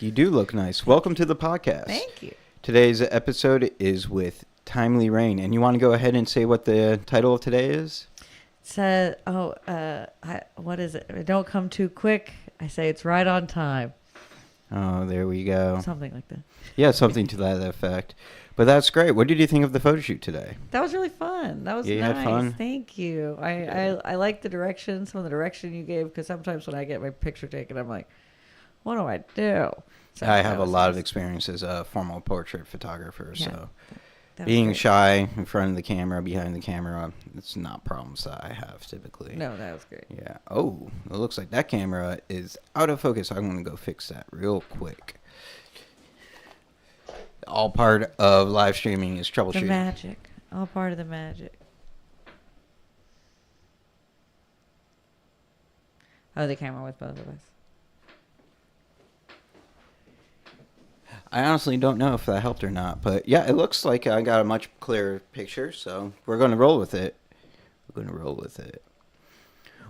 You do look nice. Welcome to the podcast. Thank you. Today's episode is with Timely Rain. And you want to go ahead and say what the title of today is? It says, what is it? Don't come too quick. I say it's right on time. Oh, there we go. Something like that. Yeah, something to that effect. But that's great. What did you think of the photo shoot today? That was really fun. That was Yeah, you nice. had fun? Thank you. I like the direction, some of the direction you gave, because sometimes when I get my picture taken, I'm like, what do I do? So I that have a was lot of nice. experience as a formal portrait photographer, Yeah, so That was being great. shy in front of the camera, behind the camera, it's not problems that I have typically. No, that was great. Yeah. Oh, it looks like that camera is out of focus. I'm going to go fix that real quick. All part of live streaming is The troubleshooting. magic. All part of the magic. Oh, the camera with both of us. I honestly don't know if that helped or not, but yeah, it looks like I got a much clearer picture, so we're going to roll with it.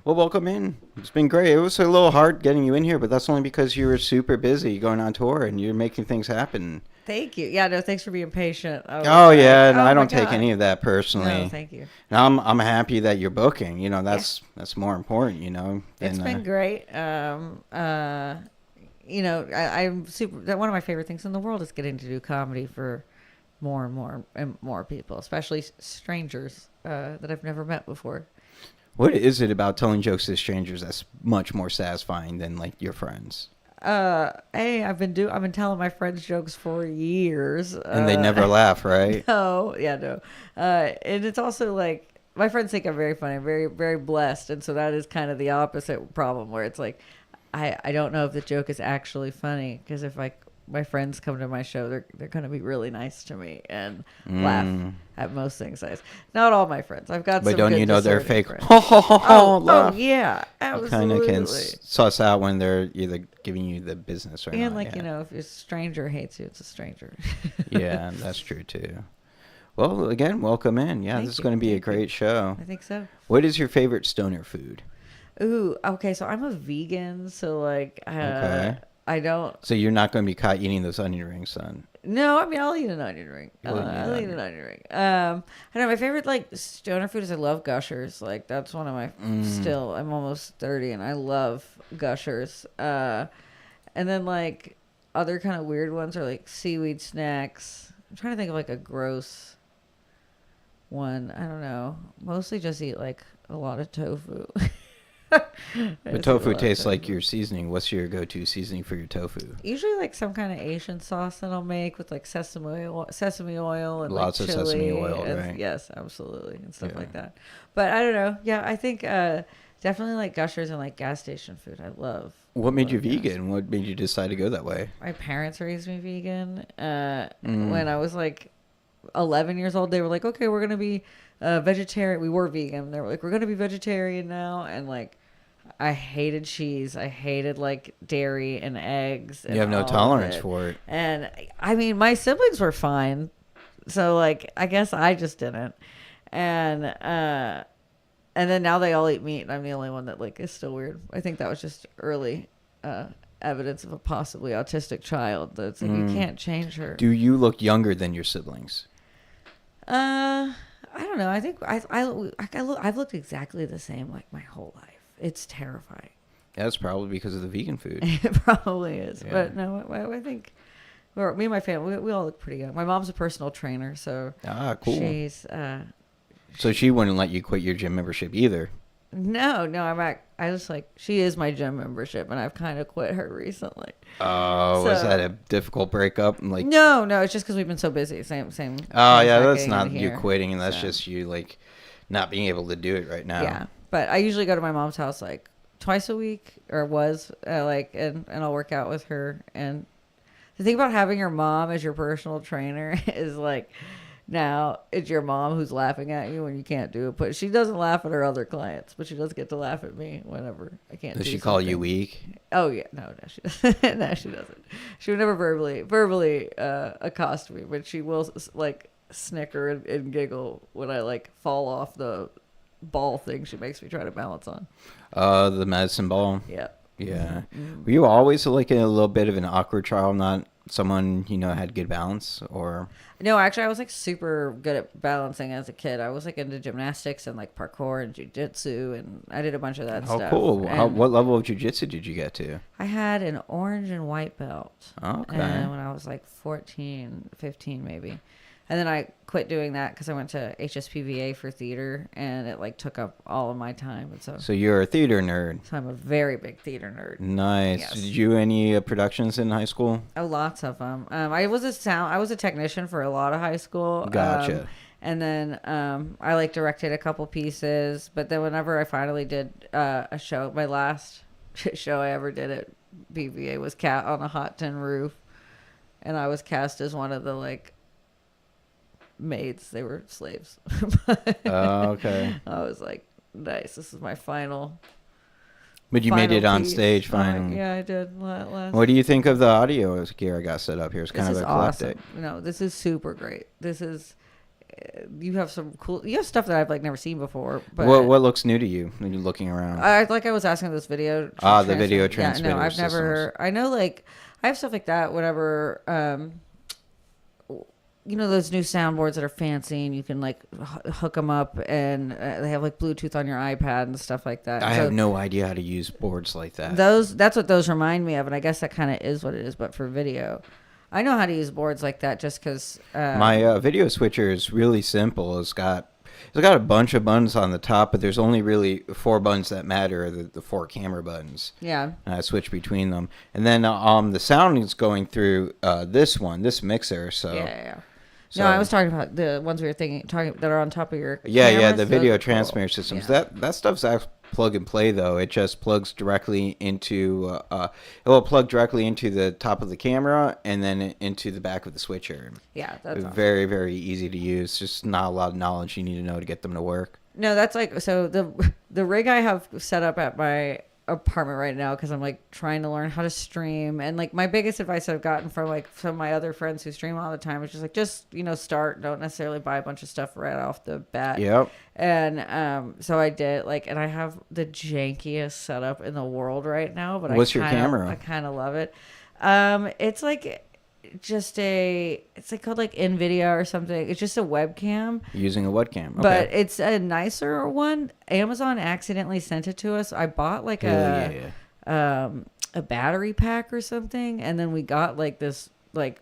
Well, welcome in. It's been great. It was a little hard getting you in here, but that's only because you were super busy going on tour and you're making things happen. Thank you. Yeah, no, thanks for being patient. Oh, yeah, and Oh, I my don't take God. any of that personally. No, thank you. And I'm happy that you're booking. You know, that's more important. You know, It's than, been great. I'm super. One of my favorite things in the world is getting to do comedy for more and more people, especially strangers that I've never met before. What is it about telling jokes to strangers that's much more satisfying than like your friends? I've been telling my friends jokes for years, And they never laugh, right? No, yeah, no. And it's also like my friends think I'm very funny, I'm very, very blessed, and so that is kind of the opposite problem where it's like I don't know if the joke is actually funny because if my friends come to my show, they're going to be really nice to me and laugh at most things. Not all my friends. I've got But some don't good you know they're discerning fake? friends. Oh, laugh. Yeah, You kind of absolutely. can suss out when they're either giving you the business or And not. Yeah. if a stranger hates you, it's a stranger. Yeah, that's true too. Well, again, welcome in. Yeah, Thank this is you. going to be a Thank you. great show. I think so. What is your favorite stoner food? Ooh, okay. So I'm a vegan, so like, Okay. I don't. So you're not going to be caught eating those onion rings, son. No, I mean I'll eat an onion ring. You'll eat an I'll eat onion. an onion ring. I don't know. My favorite like stoner food is I love Gushers. Like that's one of my. Still, I'm almost 30 and I love Gushers. And then like other kind of weird ones are like seaweed snacks. I'm trying to think of like a gross one. I don't know. Mostly just eat like a lot of tofu. But tofu tastes like your seasoning. What's your go-to seasoning for your tofu? Usually like some kind of Asian sauce that I'll make with like sesame oil and Lots like of chili sesame oil, and, right? Yes, absolutely, and stuff Yeah. like that. But I don't know. Yeah, I think definitely like Gushers and like gas station food. I love. What made you love gas. vegan? What made you decide to go that way? My parents raised me vegan. When I was like 11 years old, they were like, "Okay, we're gonna be vegetarian." We were vegan. They were like, "We're gonna be vegetarian now," and like. I hated cheese. I hated like dairy and eggs. And You have no all of tolerance it. for it. And I mean, my siblings were fine. So like, I guess I just didn't. And then now they all eat meat and I'm the only one that like is still weird. I think that was just early evidence of a possibly autistic child. That's like, you can't change her. Do you look younger than your siblings? I don't know. I think I've looked exactly the same like my whole life. It's terrifying. That's probably because of the vegan food. It probably is. Yeah. But no, I think me and my family, we all look pretty young. My mom's a personal trainer, so Ah, cool. she's So she wouldn't let you quit your gym membership either. no, I just like she is my gym membership, and I've kind of quit her recently. Oh, was So- that a difficult breakup? Like, No, it's just because we've been so busy. Same. oh same yeah, that's getting not in you here. quitting, and that's So, just you like not being able to do it right now. yeah. But I usually go to my mom's house like twice a week, or was and I'll work out with her. And the thing about having your mom as your personal trainer is like. Now it's your mom who's laughing at you when you can't do it, but she doesn't laugh at her other clients, but she does get to laugh at me whenever I can't. Does do she call you something. weak? Oh yeah, no, she doesn't. No, she doesn't. She would never verbally accost me, but she will like snicker and giggle when I like fall off the ball thing she makes me try to balance on. The medicine ball. Yeah. Yeah. Were you always like a little bit of an awkward child, not someone, had good balance, or? No, actually, I was like super good at balancing as a kid. I was like into gymnastics and like parkour and jujitsu, and I did a bunch of that Oh, stuff. cool. And What level of jujitsu did you get to? I had an orange and white belt. Okay. When I was like 14, 15 maybe. And then I quit doing that because I went to HSPVA for theater, and it like took up all of my time. And So you're a theater nerd. so I'm a very big theater nerd. Nice. Yes. Did you any productions in high school? Oh, lots of them. I was a technician for a lot of high school. Gotcha. And then I like directed a couple pieces, but then whenever I finally did a show, my last show I ever did at BVA was Cat on a Hot Tin Roof, and I was cast as one of the like maids. They were slaves. Okay. I was like, nice. This is my final. But you made it on piece. stage finally. Yeah, I did. Last. What do you think of the audio gear I got set up here? It's kind This of is eclectic. awesome. No, this is super great. This is. You have some cool. You have stuff that I've like never seen before. But What looks new to you when you're looking around? I was asking this video. The video Yeah, no, transmitter I've never. I know like I have stuff like that. Whenever those new soundboards that are fancy and you can like hook them up and they have like Bluetooth on your iPad and stuff like that. I So have no idea how to use boards like that. that's what those remind me of, and I guess that kind of is what it is, but for video. I know how to use boards like that just because My video switcher is really simple. It's got a bunch of buttons on the top, but there's only really 4 buttons that matter, the 4 camera buttons. yeah. And I switch between them. And then the sound is going through this mixer. So Yeah. So- No, I was talking about the ones we were talking that are on top of your yeah, cameras. the Those video are cool. transmitter systems. Yeah. That stuff's actually plug and play though. It just plugs directly into it will plug directly into the top of the camera and then into the back of the switcher. Yeah, that's awesome. Very, very easy to use. Just not a lot of knowledge you need to know to get them to work. No, that's like so the rig I have set up at my apartment right now because I'm like trying to learn how to stream, and like my biggest advice I've gotten from like some of my other friends who stream all the time is just like start, don't necessarily buy a bunch of stuff right off the bat. Yep. And so I did and I have the jankiest setup in the world right now, but What's your camera? I kind of love it. It's like it's like called like NVIDIA or something. It's just a webcam. Using a webcam. Okay. But it's a nicer one. Amazon accidentally sent it to us. I bought like a battery pack or something, and then we got like this like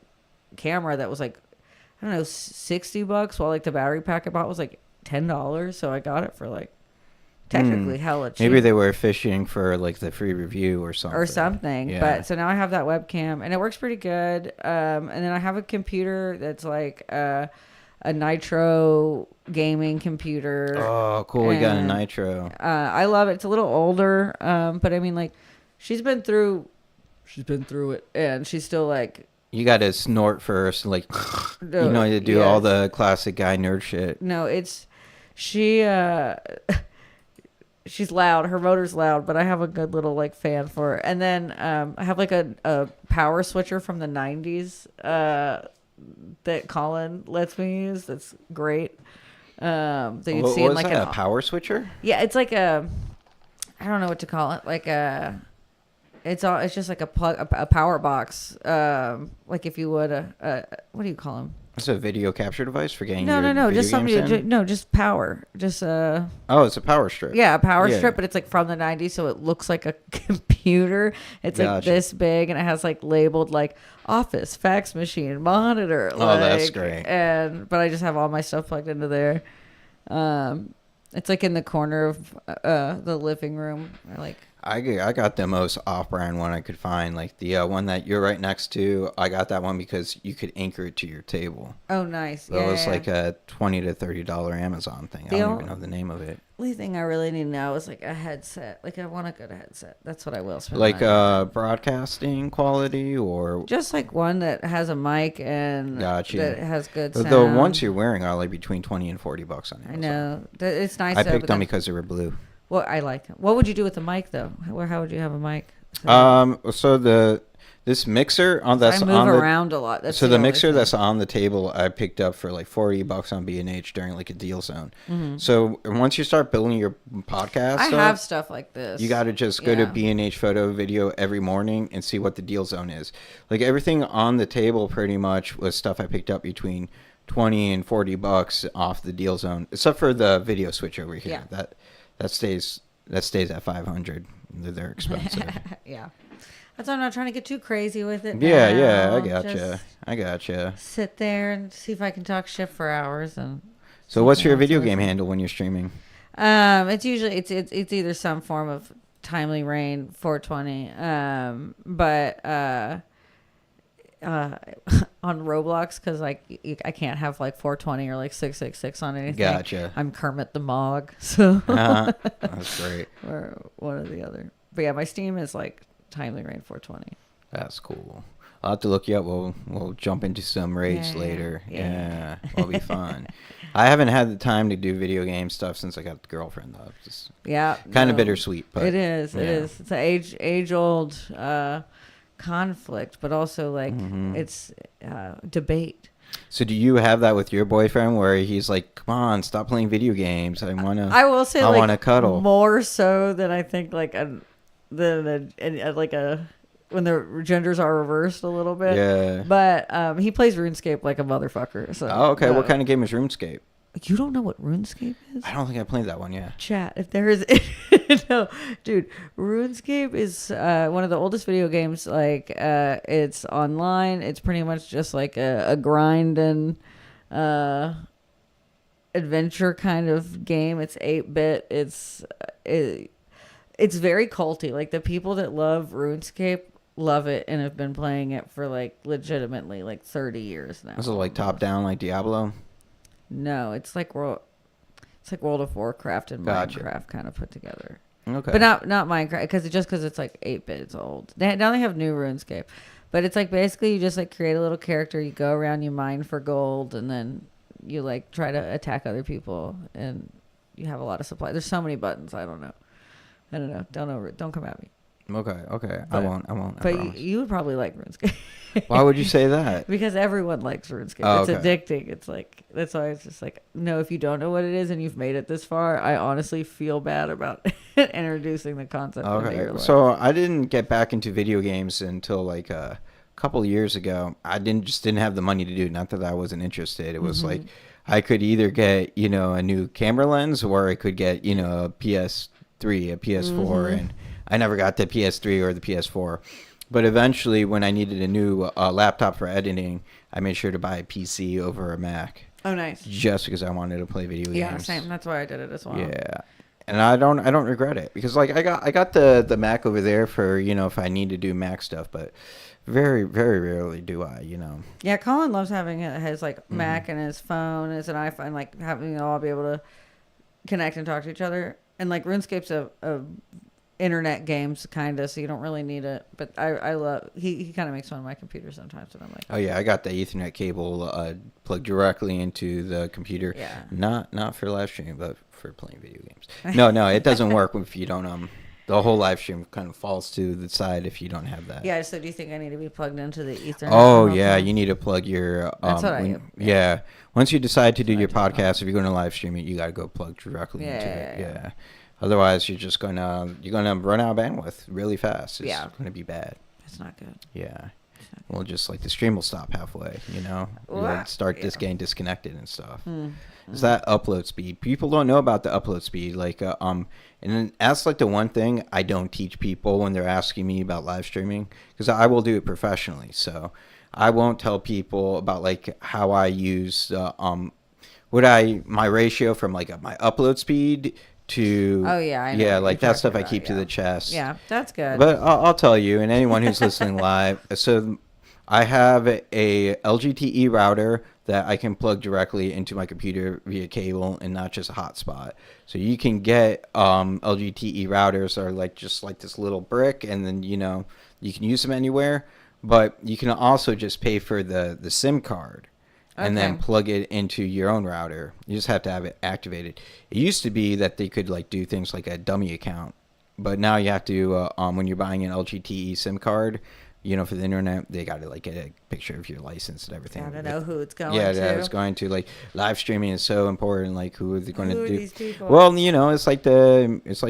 camera that was like I don't know $60, while like the battery pack I bought was like $10. So I got it for like technically hella cheap. Maybe they were fishing for like the free review or something. Yeah. But so now I have that webcam and it works pretty good. And then I have a computer that's like a Nitro gaming computer. Oh, cool! You got a And, Nitro. I love it. It's a little older, but I mean, like, she's been through it, and she's still like. You got to snort first, like No, you know, to do all yes. the classic guy nerd shit. No, she's loud. Her motor's loud, but I have a good little like fan for her. And then I have like a power switcher from the 90s that Colin lets me use. That's great. That you'd What see in was like that? A power switcher? yeah, it's like I don't know what to call it. Like it's just like a power box. Like if you would what do you call them? It's a video capture device for getting No, your no, video just something. games in? Just power. Just Oh, it's a power strip. yeah, a power Yeah. strip, but it's like from the 90s, so it looks like a computer. It's like Gotcha. this big, and it has like labeled like office, fax machine, monitor. Oh, that's like, great. But I just have all my stuff plugged into there. It's like in the corner of the living room. I got the most off-brand one I could find, like the one that you're right next to. I got that one because you could anchor it to your table. Oh, nice. That was like a $20 to $30 Amazon thing. I don't even know the name of it. Only thing I really need now is like a headset. Like I want a good headset. That's what I will spend. Like money on. broadcasting quality or Just like one that has a mic and Gotcha. that has good sound. the ones you're wearing are like between $20 and $40 on Amazon. I know. It's nice. I though, picked but them then- because they were blue. Well, I like them. What would you do with the mic though? How would you have a mic? So the This mixer on I that's move on the around a lot. That's so the only mixer thing. that's on the table I picked up for like $40 on B&H during like a deal zone. Mm-hmm. So once you start building your podcast, I stuff, have stuff like this. you got to just go to Yeah. B&H Photo Video every morning and see what the deal zone is. Like everything on the table pretty much was stuff I picked up between 20 and $40 off the deal zone, except for the video switch over here. Yeah. That stays at 500. They're expensive. Yeah. That's why I'm not trying to get too crazy with it. Yeah, now. yeah, I gotcha. Just I gotcha. sit there and see if I can talk shit for hours. And So what's your something else video to game listen. handle when you're streaming? It's usually it's either some form of Timely Rain 420, but on Roblox, because like I can't have like 420 or like 666 on anything. Gotcha. I'm Kermit the Mog, so That's great. or one or the other. But yeah, my Steam is like Timely Rain 420. That's cool. I'll have to look you up. We'll jump into some raids Yeah, later. yeah. Yeah, it'll be fun. I haven't had the time to do video game stuff since I got the girlfriend though. Just Yeah, kind of no. bittersweet, but It is. It yeah. is. It's an age old conflict, but also like Mhm. it's debate. So do you have that with your boyfriend where he's like, "Come on, stop playing video games. I wanna." I will say I like wanna cuddle. more so than I think like like a when the genders are reversed a little bit. Yeah. But he plays RuneScape like a motherfucker. So Oh, okay. What kind of game is RuneScape? You don't know what RuneScape is? I don't think I played that one. Yeah. Chat, if there is no, dude, RuneScape is one of the oldest video games. Like it's online. It's pretty much just like a grind and adventure kind of game. It's 8-bit. It's very culty. Like the people that love RuneScape love it and have been playing it for like legitimately like 30 years now. This is like top down, like Diablo. No, it's like World of Warcraft and Gotcha. Minecraft kind of put together. Okay. But not Minecraft, because it's like 8-bit, it's old. Now they have new RuneScape, but it's like basically you just like create a little character, you go around, you mine for gold, and then you like try to attack other people, and you have a lot of supply. There's so many buttons. I don't know. Don't come at me. Okay. I But- won't. I But promise. you would probably like RuneScape. Why would you say that? Because everyone likes RuneScape. Oh, It's okay. addicting. It's like, that's why it's just like, no, if you don't know what it is and you've made it this far, I honestly feel bad about introducing the concept into your Okay. life. So I didn't get back into video games until like a couple years ago. I didn't have the money to do it. Not that I wasn't interested. It was like I could either get, a new camera lens or I could get, a PS3, a PS4, and I never got the PS3 or the PS4. But eventually, when I needed a new laptop for editing, I made sure to buy a PC over a Mac Oh, nice. just because I wanted to play video Yeah, games. same. That's why I did it as well. Yeah. And I don't regret it because like I got the Mac over there for, if I need to do Mac stuff, but very, very rarely do I. Yeah, Colin loves having his like Mac and his phone, his an iPhone, like having it all be able to connect and talk to each other. And like RuneScape's a internet games kind of, so you don't really need it. But I love he kind of makes fun of my computer sometimes, and I'm like, Oh yeah, I got the Ethernet cable plugged directly into the computer. Yeah. Not for live stream, but for playing video games. No, it doesn't work if you don't the whole live stream kind of falls to the side if you don't have that. yeah. So do you think I need to be plugged into the Ethernet? Oh the whole yeah, time? you need to plug your. That's what I do. Yeah. Once you decide to do what I your do as well. podcast, if you're going to live stream it, you got to go plug directly into it. Yeah. Yeah. Otherwise, you're gonna run out of bandwidth really fast. It's Yeah. gonna be bad. That's not good. Yeah. Well, just like the stream will stop halfway. You'll Well, start yeah. getting disconnected and stuff. Mm. Is that upload speed? People don't know about the upload speed. Like, and then that's like the one thing I don't teach people when they're asking me about live streaming, because I will do it professionally. So I won't tell people about like how I use my ratio from like my upload speed to Oh, yeah, I know yeah, what like you're that stuff I talking keep about, to yeah. the chest. Yeah, that's good. But I'll tell you, and anyone who's listening live, so I have a LGTE router that I can plug directly into my computer via cable and not just a hotspot. So you can get LGTE routers that are like just like this little brick, and then you can use them anywhere. But you can also just pay for the SIM card and then Okay. plug it into your own router. You just have to have it activated. It used to be that they could like do things like a dummy account, but now you have to when you're buying an LGTE SIM card, for the internet, they got to like get a picture of your license and everything. Gotta know who it's going Yeah, to. that it's going to. Like live streaming is so important. Like who are they going Who to are do? these people? Well, it's like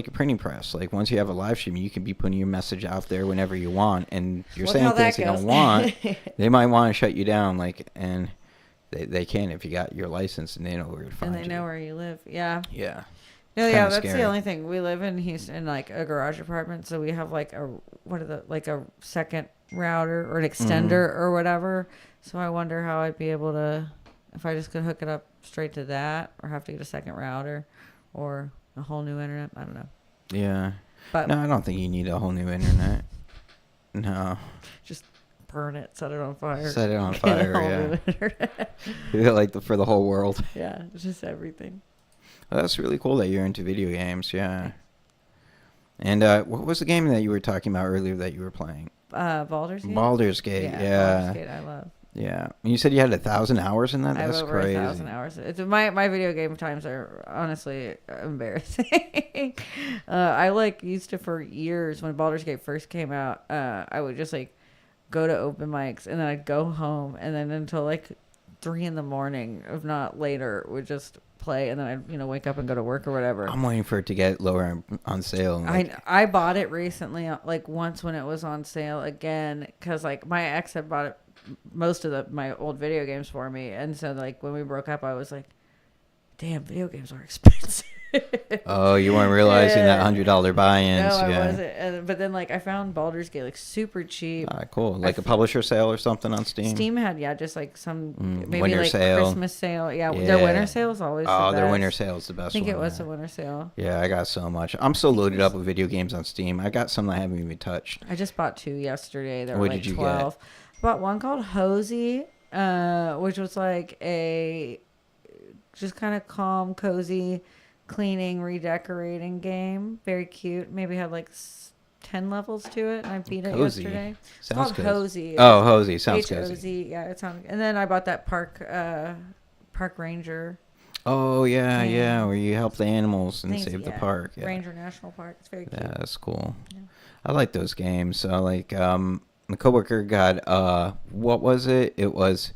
a printing press. Like once you have a live stream, you can be putting your message out there whenever you want, and you're Look saying how that things they goes. don't want. They might want to shut you down. Like and they can if you got your license and they know where to find And you. they know where you live. Yeah. Yeah. No, It's yeah, kinda that's scary. the only thing. We live in Houston, in like a garage apartment, so we have like a second router or an extender or whatever. So I wonder how I'd be able to, if I just could hook it up straight to that, or have to get a second router, or a whole new internet. I don't know. Yeah. But No, I don't think you need a whole new internet. No. just burn it, set it on fire. Set it on Get a fire, whole yeah. new internet. Like for the whole world. Yeah, it's just everything. Well, that's really cool that you're into video games. Yeah. And what was the game that you were talking about earlier that you were playing? Baldur's Gate. Baldur's Gate. Yeah. Baldur's Gate, I love. Yeah. And you said you had 1,000 hours in that? I have That's over crazy. 1,000 hours. It's my video game times are honestly embarrassing. I used to for years when Baldur's Gate first came out. I would just like go to open mics and then I'd go home and then until like 3 a.m, if not later, would just play and then I'd wake up and go to work or whatever. I'm waiting for it to get lower on sale. I bought it recently, like once when it was on sale again, because like my ex had bought it most of my old video games for me, and so like when we broke up, I was like, "Damn, video games are expensive." Oh, you weren't realizing that $100 buy-ins. No, Yeah. I wasn't. But then like I found Baldur's Gate like super cheap. Cool. Like a publisher sale or something on Steam? Steam had just like some maybe winter like sale. Christmas sale. Yeah, their Yeah. winter sale is always the Their best. winter sale is the best I think one. it was yeah. a winter sale. Yeah, I got so much. I'm so loaded up with video games on Steam. I got some I haven't even touched. I just bought 2 yesterday. They were What like did you 12. I bought one called Hosey, which was like a just kind of calm, cozy, cleaning, redecorating game. Very cute. Maybe had like 10 levels to it, and I beat it Cozy. yesterday. It's Sounds called good. Hosey. Oh, Hosey. Sounds good. H-O-Z. Yeah, it sounds. And then I bought that park ranger. Oh, yeah, Yeah. yeah, where you help the animals and things, save the yeah. park. Yeah. Ranger National Park. It's very cute. Yeah, that's cool. Yeah. I like those games. So, like, my coworker got, what was it? It was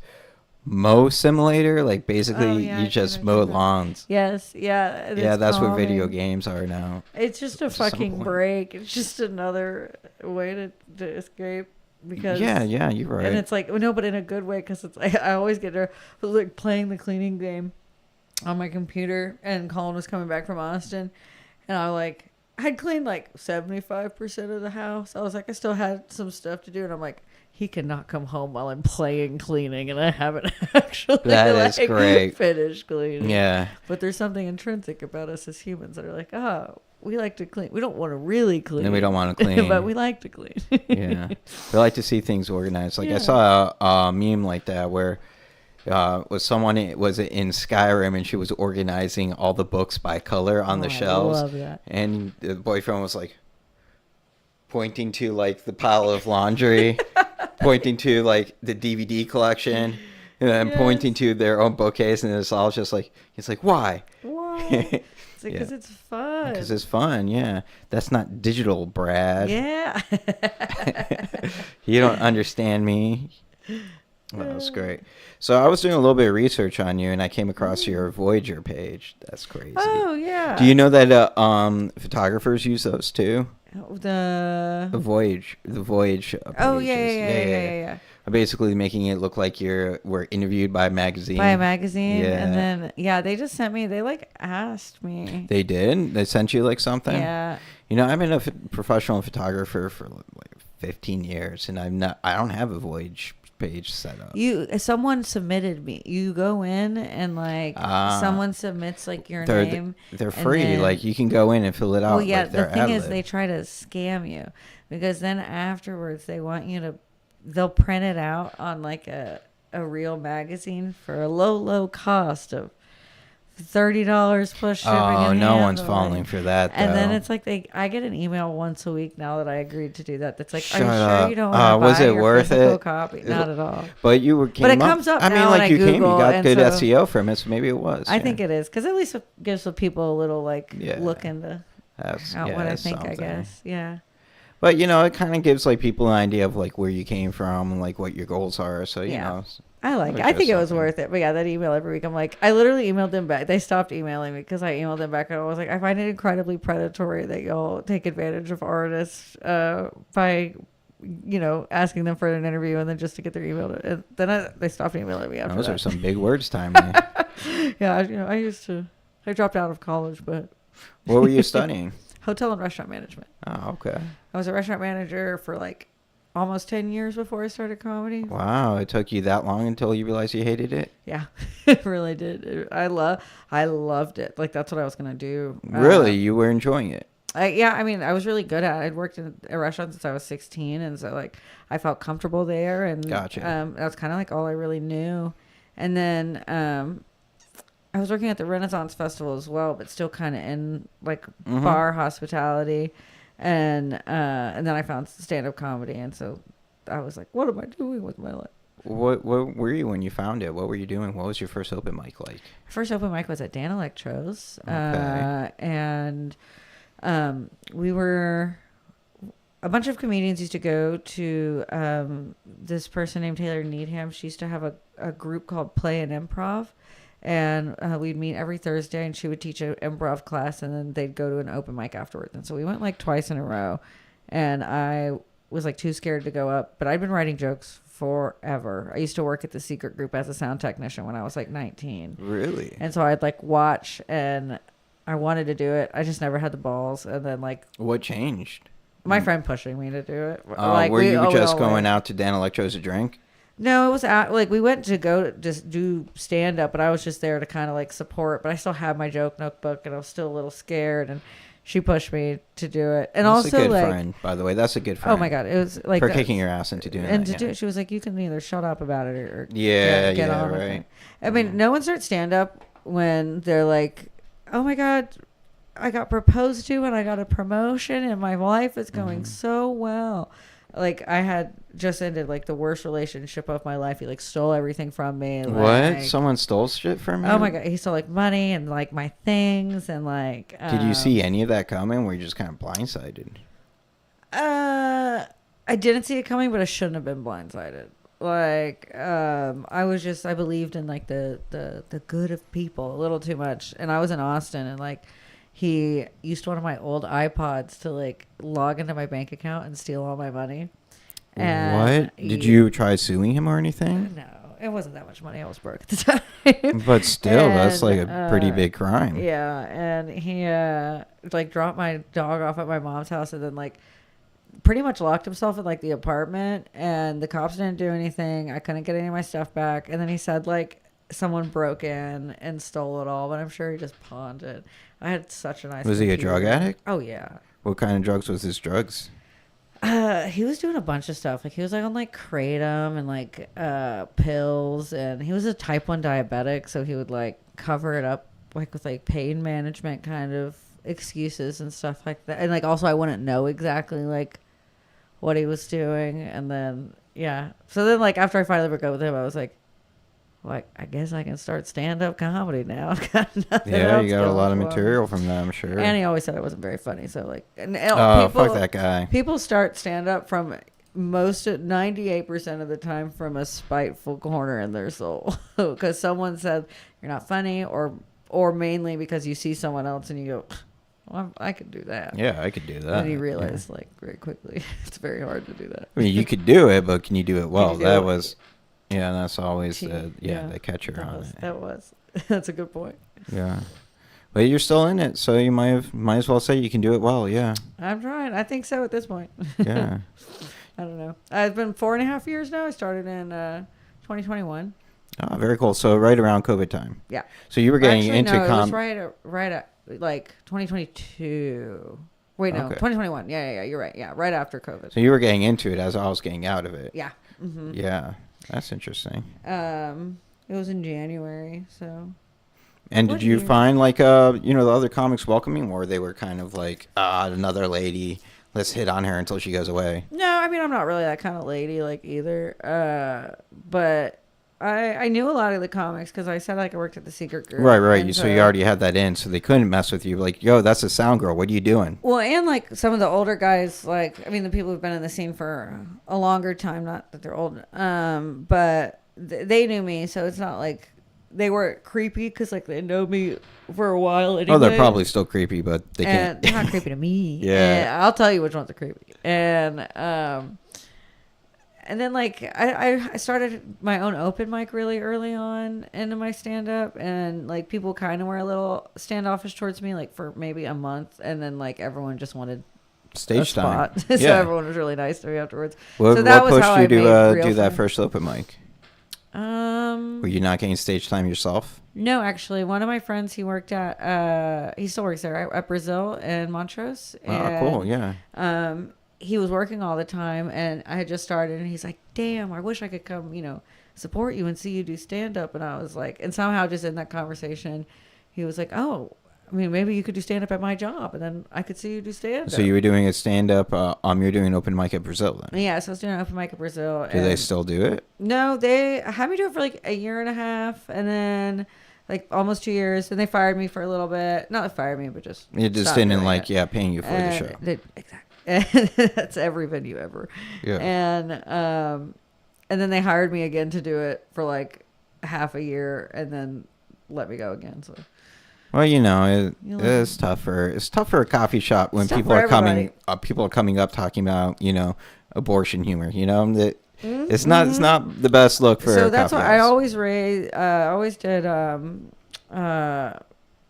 Mow Simulator. Like, basically, Oh, yeah, you I just think I mow did that. lawns. Yes, yeah. and Yeah, it's that's what video calming. games are now. It's just a At some fucking point. break. It's just another way to escape because Yeah, you're right. and it's like no, but in a good way because it's like I always get to like playing the cleaning game on my computer and Colin was coming back from Austin and I'd cleaned like 75% of the house. I was like I still had some stuff to do and I'm like he cannot come home while I'm playing cleaning and I haven't actually That is great. finished cleaning. Yeah. But there's something intrinsic about us as humans that are like, oh, we like to clean. We don't want to really clean. And we don't want to clean. but we like to clean. Yeah. We like to see things organized. Like Yeah. I saw a meme like that where was someone was it in Skyrim and she was organizing all the books by color on the shelves. I love that. And the boyfriend was like pointing to like the pile of laundry, pointing to like the DVD collection, and then Yes. pointing to their own bookcase, and it's all just like it's like why? Why? It's because Yeah. it's fun. Because it's fun, yeah. That's not digital, Brad. Yeah. You don't understand me. Well, that's great. So I was doing a little bit of research on you, and I came across your Voyager page. That's crazy. Oh yeah. Do you know that photographers use those too? The The Voyage Oh pages. yeah. Basically making it look like we're interviewed by a magazine. By a magazine, Yeah. and then they just sent me. They like asked me. They did? They sent you like something? Yeah. You know, I've been a professional photographer for like 15 years, and I don't have a Voyage page set up. Someone submitted me. You go in and like someone submits like your name. They're and free. then- Like you can go in and fill it out. Well, yeah. like The they're thing is, ad-lib. they try to scam you because then afterwards they want you to. They'll print it out on like a real magazine for a low cost of $30 plus shipping. Oh, and no one's handling. falling for that. And then though. it's like I get an email once a week now that I agreed to do that. That's like, Shut are you up. sure you don't want to Was buy it your worth physical it? copy? Not at all. But you were. But it comes up I mean, now like when I you Google, got and good so- SEO from it, so maybe it was. I yeah. think it is because at least it gives the people a little like Yeah. look into That's what I think. I something. guess, yeah. But you know, it kind of gives like people an idea of like where you came from and like what your goals are. So you Yeah. know, I like it. it's I think just it was something. worth it. But yeah, that email every week, I'm like, I literally emailed them back. They stopped emailing me because I emailed them back and I was like, I find it incredibly predatory that y'all take advantage of artists by, asking them for an interview and then just to get their email. And then they stopped emailing me after Those that. are some big words, Timely. Yeah, I dropped out of college, but What were you studying? hotel and restaurant management. Oh, okay. I was a restaurant manager for like almost 10 years before I started comedy. Wow, it took you that long until you realized you hated it? Yeah, it really did. I loved it. Like that's what I was gonna do. Really? You were enjoying it? I mean, I was really good at it. I'd worked in a restaurant since I was 16, and so like I felt comfortable there, and Gotcha. that was kind of like all I really knew. And then I was working at the Renaissance Festival as well, but still kind of in like bar hospitality, and then I found stand-up comedy, and so I was like, what am I doing with my life? What were you when you found it? What were you doing? What was your first open mic like? First open mic was at Dan Electro's, Okay. and we were a bunch of comedians used to go to this person named Taylor Needham. She used to have a group called Play and Improv, and we'd meet every Thursday, and she would teach an improv class, and then they'd go to an open mic afterwards. And so we went like twice in a row, and I was like too scared to go up, but I'd been writing jokes forever. I used to work at the Secret Group as a sound technician when I was like 19. Really? And so I'd like watch, and I wanted to do it. I just never had the balls. And then like What changed? my friend pushing me to do it. Were you just going out to Dan Electro's to drink? No, it was like we went to go just do stand up, but I was just there to kind of like support. But I still had my joke notebook, and I was still a little scared. And she pushed me to do it. And That's also a good like, friend, by the way. That's a good friend. oh my god, it was like For kicking your ass into doing and that. to do it, she was like, you can either shut up about it or Yeah, get yeah, on with right. it. I mean, no one starts stand up when they're like, oh my god, I got proposed to and I got a promotion and my life is going so well. Like I had just ended like the worst relationship of my life. He like stole everything from me. What? Like, Someone stole shit from you? oh my god, he stole like money and like my things and like. Did you see any of that coming? Were you just kind of blindsided? I didn't see it coming, but I shouldn't have been blindsided. Like, I believed in like the good of people a little too much. And I was in Austin, and like he used one of my old iPods to like log into my bank account and steal all my money. And What? Did you try suing him or anything? No, it wasn't that much money. I was broke at the time. But still, that's like And, a pretty big crime. Yeah, and he like dropped my dog off at my mom's house, and then like pretty much locked himself in like the apartment, and the cops didn't do anything. I couldn't get any of my stuff back, and then he said like someone broke in and stole it all, but I'm sure he just pawned it. I had such a nice. Was he a computer. drug addict? Oh yeah. What kind of drugs was his drugs? He was doing a bunch of stuff. Like he was like on like kratom and like pills, and he was a type 1 diabetic, so he would like cover it up like with like pain management kind of excuses and stuff like that. And like also I wouldn't know exactly like what he was doing, and then yeah. So then like after I finally broke up with him, I was like I guess I can start stand-up comedy now. I've got nothing Yeah, else you got a going lot of for me. material from that, I'm sure. And he always said I wasn't very funny. So like, and Oh, people, fuck that guy. People start stand up from 98% of the time from a spiteful corner in their soul, because someone said you're not funny, or mainly because you see someone else and you go, well, I could do that. Yeah, I could do that. And you yeah. realize like very quickly it's very hard to do that. I mean, you could do it, but can you do it well? you do That it? was, yeah, that's always, Gee, the catcher that on was, it. That was that's a good point. Yeah. But you're still in it, so you might as well say you can do it well, yeah. I'm trying. I think so at this point. Yeah. I don't know. It's been 4.5 years now. I started in 2021. Oh, very cool. So right around COVID time. Yeah. So you were getting Actually, into no, it was right at like 2022. Wait, no, Okay. 2021. Yeah. You're right. Yeah, right after COVID. So you were getting into it as I was getting out of it. Yeah. Mm-hmm. Yeah. That's interesting. It was in January, so. And What did you year? find like the other comics welcoming, or they were kind of like, another lady, let's hit on her until she goes away? No, I mean I'm not really that kind of lady like either. But I knew a lot of the comics because I said like I worked at the secret group. Right. And So you already had that in, so they couldn't mess with you. Like, yo, that's a sound girl. What are you doing? well, and like some of the older guys, like I mean, the people who've been in the scene for a longer time. Not that they're old, but they knew me, so it's not like they weren't creepy because like they know me for a while. Anyway. Oh, they're probably still creepy, but they And can't. they're not creepy to me. Yeah. And I'll tell you which ones are creepy. And then like I started my own open mic really early on into my stand up, and like people kind of were a little standoffish towards me like for maybe a month, and then like everyone just wanted a Stage time. spot. So Yeah. everyone was really nice to me afterwards. What, so that what was pushed how you I to made real do that friends. first open mic? Were you not getting stage time yourself? No, actually, one of my friends, he worked at, he still works there at Brazil in Montrose. Oh, cool. Yeah. He was working all the time, and I had just started, and he's like, damn, I wish I could come, support you and see you do stand up. And I was like, and somehow just in that conversation, he was like, oh, I mean, maybe you could do stand up at my job, and then I could see you do stand up. So you were doing a stand up. You're doing an open mic at Brazil then. Yeah, so I was doing an open mic in Brazil. Do they still do it? No, they had me do it for like a year and a half, and then like almost 2 years. And they fired me for a little bit. Not fired me, but just You just stopped didn't doing like, it. paying you for the show. Exactly. That's every venue ever. Yeah. And then they hired me again to do it for like half a year, and then let me go again. So. Well, You like- it's tougher. It's tough for a coffee shop when It's tough people for are coming. everybody. People are coming up talking about abortion humor. That it's not the best look for. So a that's coffee why I house. always did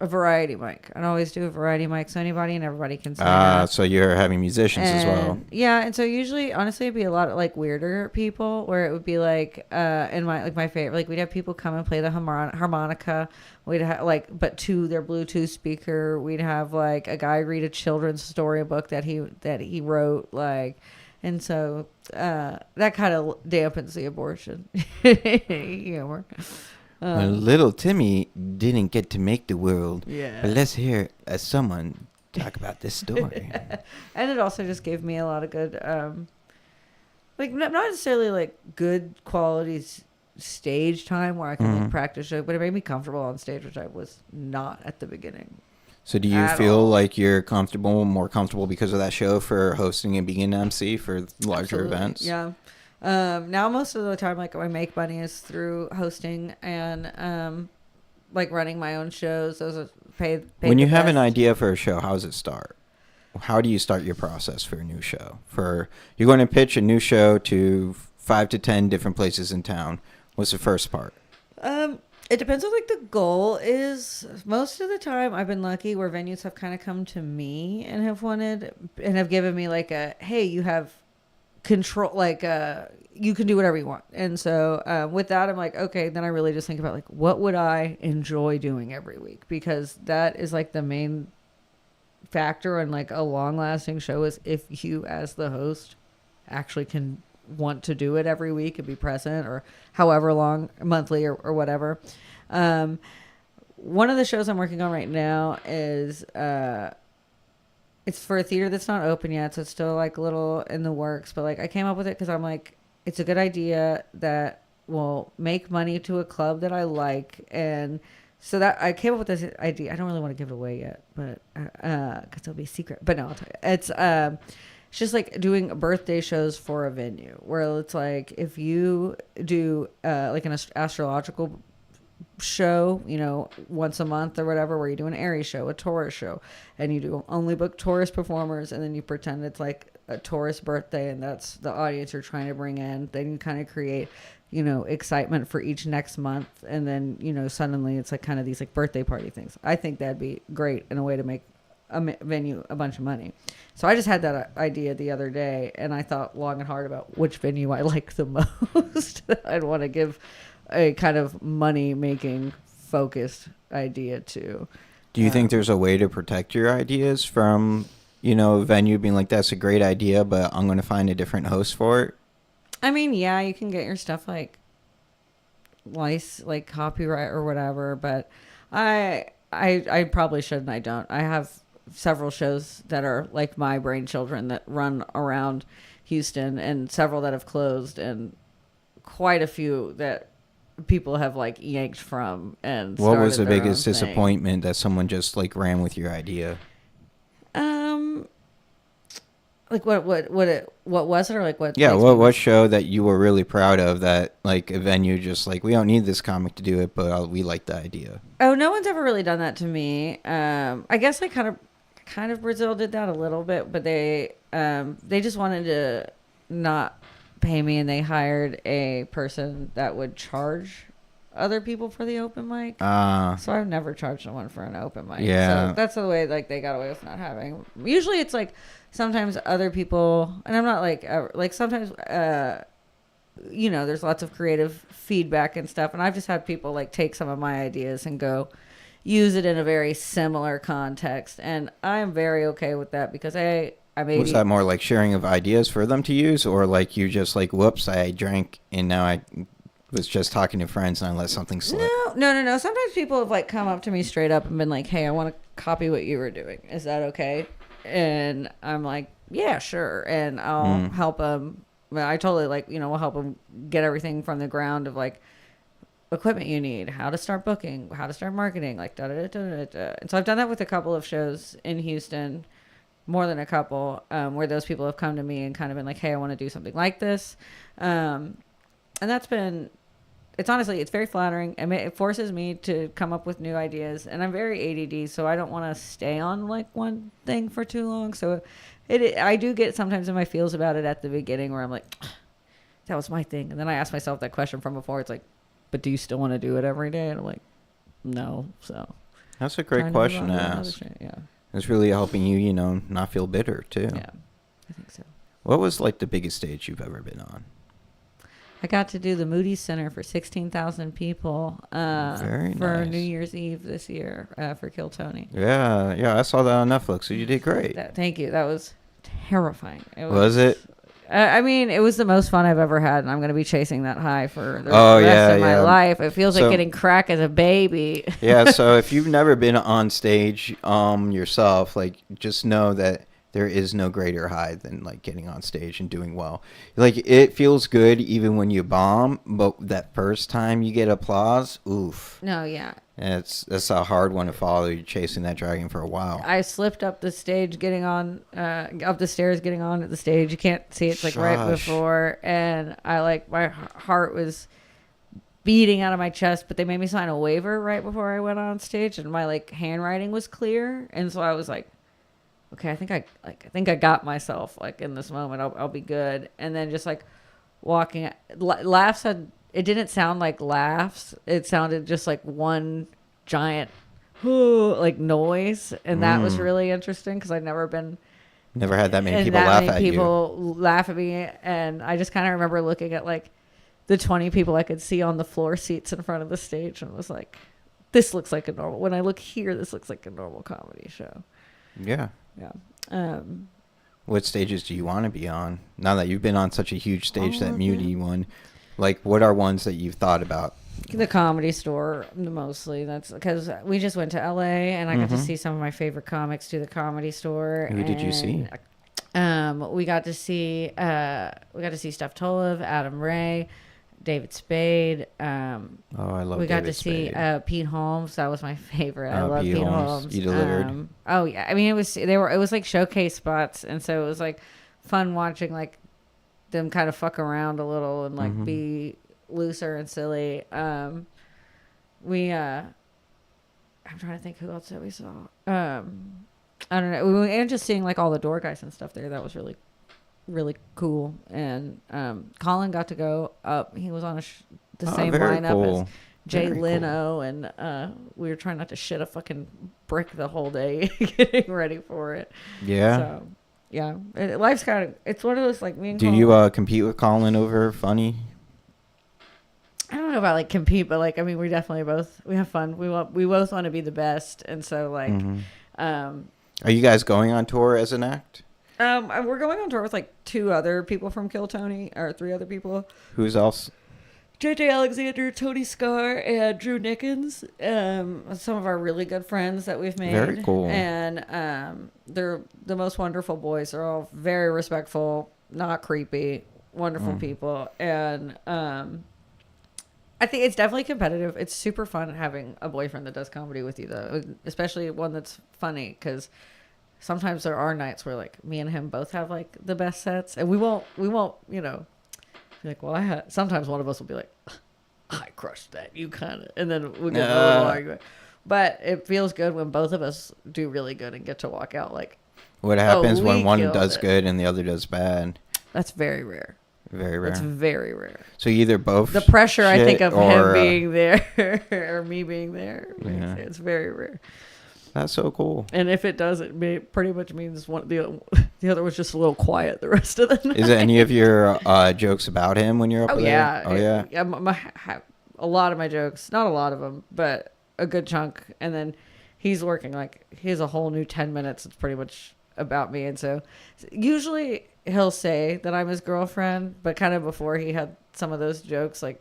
a variety mic. I always do a variety mic, so anybody and everybody can sign up. So you're having musicians as well. And, yeah, and so usually, honestly, it'd be a lot of like weirder people, where it would be like, in my favorite, like we'd have people come and play the harmonica. We'd have but to their Bluetooth speaker. We'd have like a guy read a children's storybook that he wrote, like, and so that kind of dampens the abortion humor. Well, little Timmy didn't get to make the world. Yeah. But let's hear someone talk about this story. And it also just gave me a lot of good, like not necessarily like good quality stage time where I can like practice joke, but it made me comfortable on stage, which I was not at the beginning. So do you At feel all. like you're more comfortable because of that show for hosting and being an MC for larger Absolutely. events? Yeah. Now most of the time, like my make money is through hosting and like running my own shows. Those are paid When you the have an best. idea for a show, how does it start? How do you start your process for a new show? You're going to pitch a new show to 5 to 10 different places in town. What's the first part? It depends on like the goal is. Most of the time, I've been lucky where venues have kind of come to me and have wanted and have given me like hey, you have control, like you can do whatever you want. And so with that, I'm like, okay, then I really just think about like what would I enjoy doing every week, because that is like the main factor in like a long lasting show is if you as the host actually can want to do it every week and be present, or however long, monthly or whatever. One of the shows I'm working on right now is it's for a theater that's not open yet, so it's still like a little in the works, but like I came up with it because I'm like, it's a good idea that will make money to a club that I like. And so that I came up with this idea. I don't really want to give it away yet, but because it'll be a secret, but no, I'll tell you. It's just like doing birthday shows for a venue, where it's like if you do like an astrological show, once a month or whatever, where you do an Aries show, a Taurus show, and you do only book Taurus performers, and then you pretend it's like a Taurus birthday and that's the audience you're trying to bring in. Then you kind of create, excitement for each next month, and then suddenly it's like kind of these like birthday party things. I think that'd be great in a way to make a venue a bunch of money. So I just had that idea the other day, and I thought long and hard about which venue I like the most. I'd want to give a kind of money-making focused idea to. Do you think there's a way to protect your ideas from, a venue being like, that's a great idea, but I'm going to find a different host for it? I mean, yeah, you can get your stuff like copyright or whatever, but I probably shouldn't. I don't. I have several shows that are like my brain children that run around Houston, and several that have closed, and quite a few that people have like yanked from and What was the started their own biggest thing. disappointment that someone just like ran with your idea? Like what was it, or like what? Yeah, makes what me what show that you were really proud of that like a venue just like we don't need this comic to do it, but we like the idea. Oh, no one's ever really done that to me. I guess I kind of Brazil did that a little bit, but they just wanted to not pay me, and they hired a person that would charge other people for the open mic. So I've never charged someone for an open mic. Yeah. So that's the way like they got away with not having. Usually it's like sometimes other people, and I'm not like sometimes there's lots of creative feedback and stuff, and I've just had people like take some of my ideas and go use it in a very similar context, and I am very okay with that because I made. Was that more like sharing of ideas for them to use, or like you just like, whoops, I drank and now I was just talking to friends and I let something slip? No. Sometimes people have like come up to me straight up and been like, "Hey, I want to copy what you were doing. Is that okay?" And I'm like, "Yeah, sure." And I'll help them. I totally we'll help them get everything from the ground of like equipment you need, how to start booking, how to start marketing, like da da da da da. And so I've done that with a couple of shows in Houston, more than a couple, where those people have come to me and kind of been like, "Hey, I want to do something like this," and that's been. It's honestly, it's very flattering. It forces me to come up with new ideas, and I'm very ADD, so I don't want to stay on like one thing for too long. So, I do get sometimes in my feels about it at the beginning, where I'm like, "That was my thing," and then I ask myself that question from before. It's like, "But do you still want to do it every day?" And I'm like, "No." So That's a great question to ask. Yeah, It's really helping you, not feel bitter too. yeah, I think so. What was like the biggest stage you've ever been on? I got to do the Moody Center for 16,000 people Very for nice. New Year's Eve this year for Kill Tony. Yeah, I saw that on Netflix. So you did great. Thank you. That was terrifying. Was it? I mean, it was the most fun I've ever had, and I'm going to be chasing that high for the Oh, rest yeah, of my yeah. life. It feels So- like getting crack as a baby. Yeah, so if you've never been on stage yourself, like just know that there is no greater high than like getting on stage and doing well. Like it feels good even when you bomb, but that first time you get applause, oof. No, yeah. That's a hard one to follow. You're chasing that dragon for a while. I slipped up the stage getting on, up the stairs getting on at the stage. You can't see it's like right Shush. before. And my heart was beating out of my chest, but they made me sign a waiver right before I went on stage, and my like handwriting was clear. And so I was like, okay, I think I got myself like in this moment. I'll be good. And then just like walking, laughs it didn't sound like laughs. It sounded just like one giant like noise, and that was really interesting because I'd never been. Never had that many And people that laugh many at you. people laugh at me, and I just kind of remember looking at like the 20 people I could see on the floor seats in front of the stage, and was like, "This looks like a normal." When I look here, this looks like a normal comedy show. Yeah. Yeah. What stages do you want to be on? Now that you've been on such a huge stage, that Muty one, like what are ones that you've thought about? The Comedy Store, mostly. That's because we just went to LA, and I got to see some of my favorite comics do the Comedy Store. Who did you see? We got to see Steph Tolev, Adam Ray, David Spade. Oh, I love. We got David to see Spade. Pete Holmes. That was my favorite. I Oh, love Pete Pete Holmes. Holmes. You delivered. Oh yeah, I mean it was like showcase spots, and so it was like fun watching like them kind of fuck around a little and like be looser and silly. I'm trying to think who else that we saw. I don't know. And just seeing like all the door guys and stuff there, that was really, really cool. And Colin got to go up. He was on the same very lineup cool. as Jay Very Leno, and we were trying not to shit a fucking brick the whole day getting ready for it. Yeah. So yeah, life's kind of. It's one of those like me and. Do Colin, you compete with Colin over funny? I don't know about like compete, but like I mean, we have fun. We both want to be the best, and so like, Are you guys going on tour as an act? we're going on tour with like 2 other people from Kill Tony, or 3 other people. Who's else? JJ Alexander, Tony Scar, and Drew Nickens. Some of our really good friends that we've made. Very cool. And they're the most wonderful boys. They're all very respectful, not creepy, wonderful people. And I I think it's definitely competitive. It's super fun having a boyfriend that does comedy with you, though, especially one that's funny. Because sometimes there are nights where like me and him both have like the best sets, and we won't, be like, well, sometimes one of us will be like, I crushed that, you kind of, and then we'll get a little argument. But it feels good when both of us do really good and get to walk out like. What happens when one does it. good and the other does bad? That's very rare. Very rare. It's very rare. So either both. The pressure I think of him or, being there or me being there, it's very rare. That's so cool. And if it does, it pretty much means the other was just a little quiet the rest of the night. Is there any of your jokes about him when you're up there? Yeah. Oh yeah. A lot of my jokes, not a lot of them, but a good chunk. And then he's working like he has a whole new 10 minutes. It's pretty much about me, and so usually he'll say that I'm his girlfriend, but kind of before he had some of those jokes, like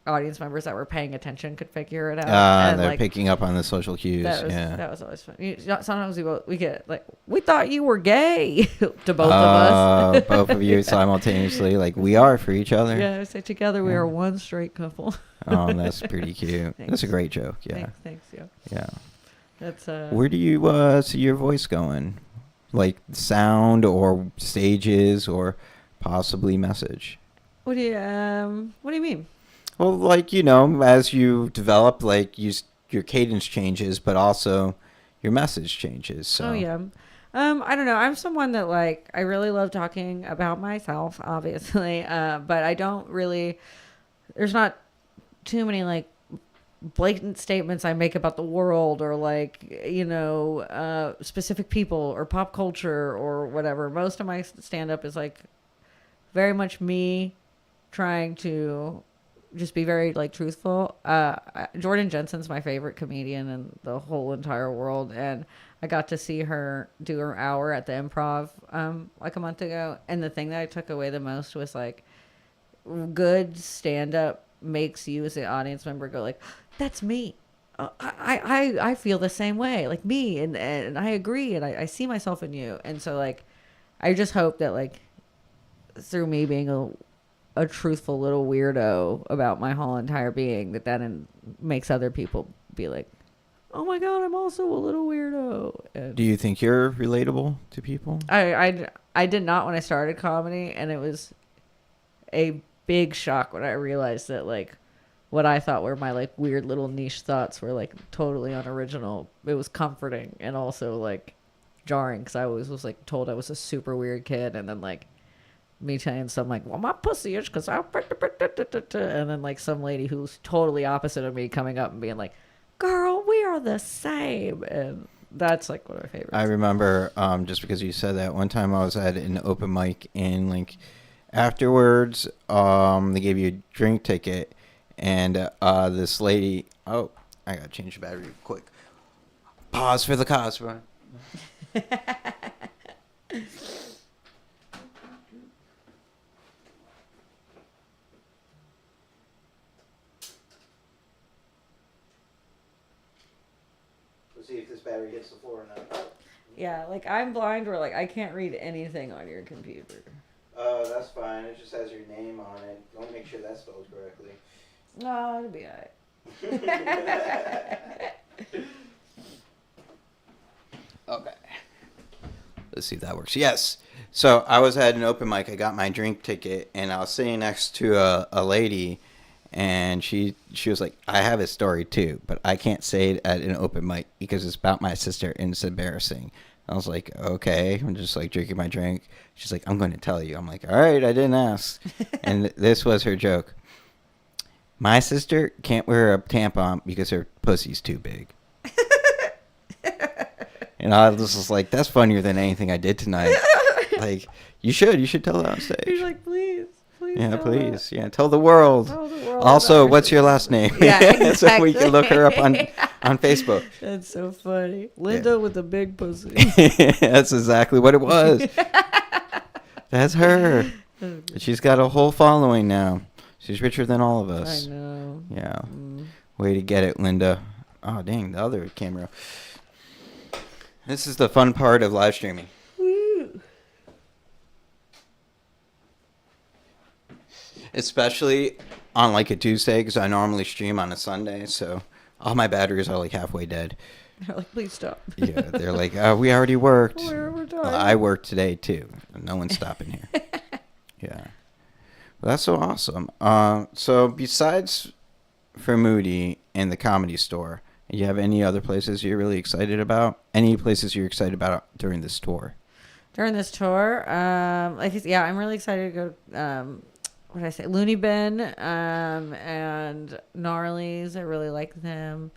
audience members that were paying attention could figure it out. And they're like, picking up on the social cues. That was always fun. Sometimes we get like, we thought you were gay to both of us. Both of you simultaneously, like we are for each other. Yeah, I say together we are one straight couple. Oh, that's pretty cute. That's a great joke. Yeah. Thanks. Yeah. Yeah. That's Where do you see your voice going? Like sound or stages or possibly message? What do you mean? Well, like, as you develop, like your cadence changes, but also your message changes. So. Oh yeah. I don't know. I'm someone that like I really love talking about myself, obviously. But I don't really. There's not too many like blatant statements I make about the world or like specific people or pop culture or whatever. Most of my stand up is like very much me trying to just be very like truthful. Jordan Jensen's my favorite comedian in the whole entire world, and I got to see her do her hour at the Improv like a month ago, and the thing that I took away the most was like good stand up makes you as the audience member go like, that's me. I feel the same way, like me, and I agree, and I see myself in you, and so like I just hope that like through me being a truthful little weirdo about my whole entire being, that makes other people be like, oh my god, I'm also a little weirdo. And do you think you're relatable to people? I did not when I started comedy, and it was a big shock when I realized that like what I thought were my like weird little niche thoughts were like totally unoriginal. It was comforting and also like jarring because I always was like told I was a super weird kid, and then like me telling some like, well, my pussy is because I and then like some lady who's totally opposite of me coming up and being like, girl, we are the same. And that's like one of my favorites. I remember just because you said that one time I was at an open mic, and like afterwards they gave you a drink ticket, and this lady, I gotta change the battery quick. Pause for the Cosmo. See if this battery hits the floor or not. Yeah, like I'm blind or like I can't read anything on your computer. That's fine. It just has your name on it. Don't make sure that's spelled correctly. No, it'll be alright. Okay. Let's see if that works. Yes. So I was at an open mic. I got my drink ticket, and I was sitting next to a lady. And she was like, I have a story too, but I can't say it at an open mic because it's about my sister and it's embarrassing. I was like, okay. I'm just like drinking my drink. She's like, I'm going to tell you. I'm like, all right, I didn't ask. And this was her joke. My sister can't wear a tampon because her pussy's too big. And I was just like, that's funnier than anything I did tonight. Like, you should tell that on stage. You're like, please. Yeah, please. That. Yeah, tell the world. Also, what's your last name? Yeah, exactly. So we can look her up on Facebook. That's so funny. Linda with a big pussy. That's exactly what it was. That's her. She's got a whole following now. She's richer than all of us. I know. Yeah. Way to get it, Linda. Oh, dang, the other camera. This is the fun part of live streaming. Especially on like a Tuesday because I normally stream on a Sunday, so all my batteries are like halfway dead. They're like, please stop. Yeah, they're like, we already worked. We're done. Well, I worked today too. No one's stopping here. Yeah, well, that's so awesome. So besides for Moody and the Comedy Store, you have any other places you're really excited about? Any places you're excited about during this tour? During this tour, I'm really excited to go. What did I say? Looney Bin, and Gnarly's. I really like them.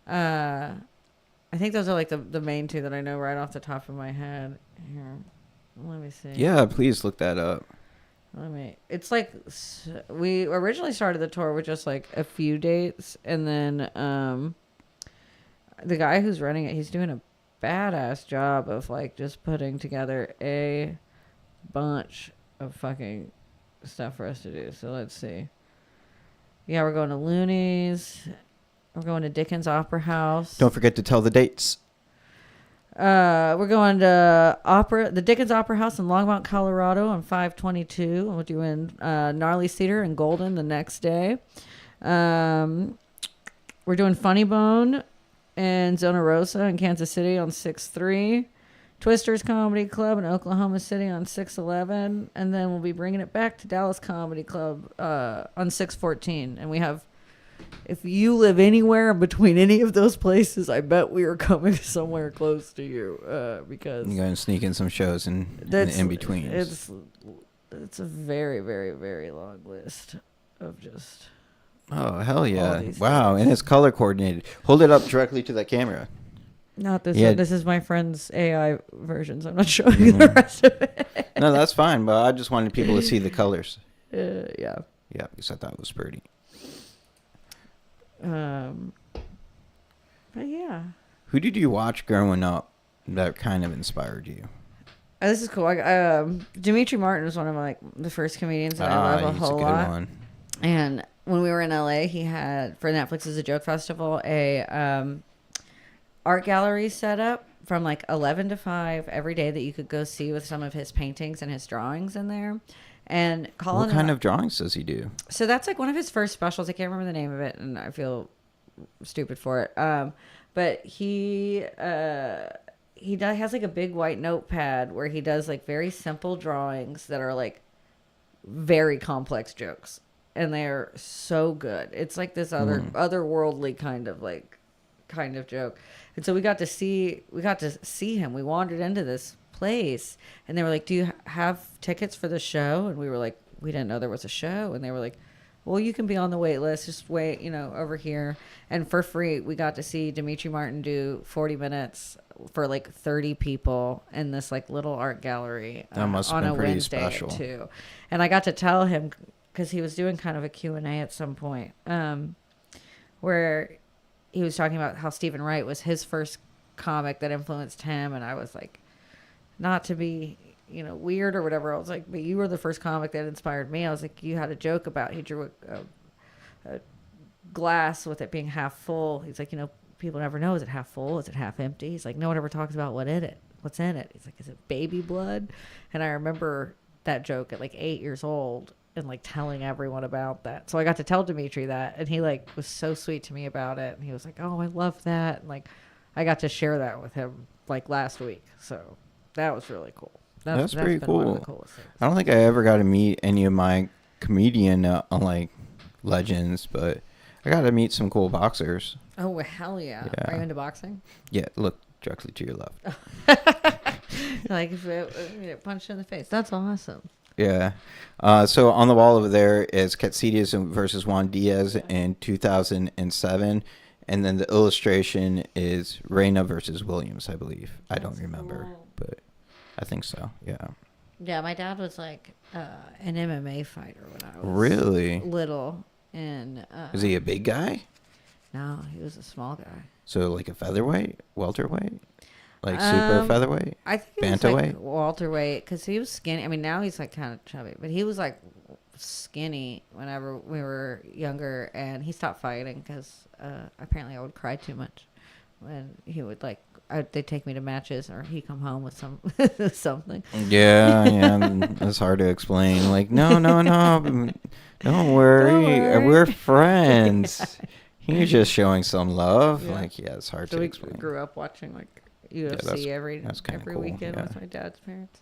I think those are like the main two that I know right off the top of my head. Here, let me see. Yeah, please look that up. It's like we originally started the tour with just like a few dates, and then the guy who's running it, he's doing a badass job of like just putting together a bunch of fucking stuff for us to do. So let's see. Yeah, we're going to Looney's. We're going to Dickens Opera House. Don't forget to tell the dates. We're going to the Dickens Opera House in Longmont, Colorado on 5/22. We're doing Gnarly Cedar and Golden the next day. We're doing Funny Bone in Zona Rosa in Kansas City on 6/3. Twisters Comedy Club in Oklahoma City on 6/11. And then we'll be bringing it back to Dallas Comedy Club on 6/14. And we have... If you live anywhere between any of those places, I bet we are coming somewhere close to you because you're going to sneak in some shows in between. It's a very, very, very long list of just. Oh hell yeah! Wow, things. And it's color coordinated. Hold it up directly to the camera. Not this one. This is my friend's AI versions. I'm not showing you the rest of it. No, that's fine. But I just wanted people to see the colors. Yeah. Yeah, because I thought it was pretty. But yeah. Who did you watch growing up that kind of inspired you? This is cool. Dimitri Martin was one of the first comedians that I love a whole lot. One. And when we were in LA, he had for Netflix's A Joke Festival a art gallery set up from like 11 to 5 every day that you could go see with some of his paintings and his drawings in there. And what kind of drawings does he do? So that's like one of his first specials. I can't remember the name of it, and I feel stupid for it. But he has like a big white notepad where he does like very simple drawings that are like very complex jokes, and they are so good. It's like this otherworldly kind of joke. And so we got to see him. We wandered into this place, and they were like, "Do you have tickets for the show?" And we were like, "We didn't know there was a show." And they were like, "Well, you can be on the wait list. Just wait, over here." And for free, we got to see Dimitri Martin do 40 minutes for like 30 people in this like little art gallery that must have on been a pretty Wednesday special. too. And I got to tell him because he was doing kind of a Q&A at some point where he was talking about how Stephen Wright was his first comic that influenced him, and I was like, not to be, weird or whatever. I was like, but you were the first comic that inspired me. I was like, you had a joke about, he drew a glass with it being half full. He's like, people never know, is it half full? Is it half empty? He's like, no one ever talks about what's in it. He's like, is it baby blood? And I remember that joke at like 8 years old and like telling everyone about that. So I got to tell Dimitri that, and he like was so sweet to me about it. And he was like, oh, I love that. And like, I got to share that with him like last week. So that was really cool. That's pretty cool. One of the coolest things. I don't think I ever got to meet any of my comedian legends, but I got to meet some cool boxers. Oh, hell yeah. Are you into boxing? Yeah, look directly to your left. Like punched in the face. That's awesome. Yeah. So on the wall over there is Katsidias versus Juan Diaz in 2007. And then the illustration is Reina versus Williams, I believe. I don't remember, but I think so. Yeah. Yeah, my dad was like an MMA fighter when I was really little. And is he a big guy? No, he was a small guy. So like a featherweight, welterweight, like super featherweight, I think he was like welterweight because he was skinny. I mean, now he's like kind of chubby, but he was like skinny whenever we were younger, and he stopped fighting because apparently I would cry too much and he would like they'd take me to matches, or he'd come home with some something. Yeah, yeah, it's hard to explain. Like, no, no, no, don't worry, worry. we're friends. He's just showing some love. Yeah. Like, yeah, it's hard So to we explain. grew up watching like UFC that's kinda every cool, weekend yeah. with my dad's parents.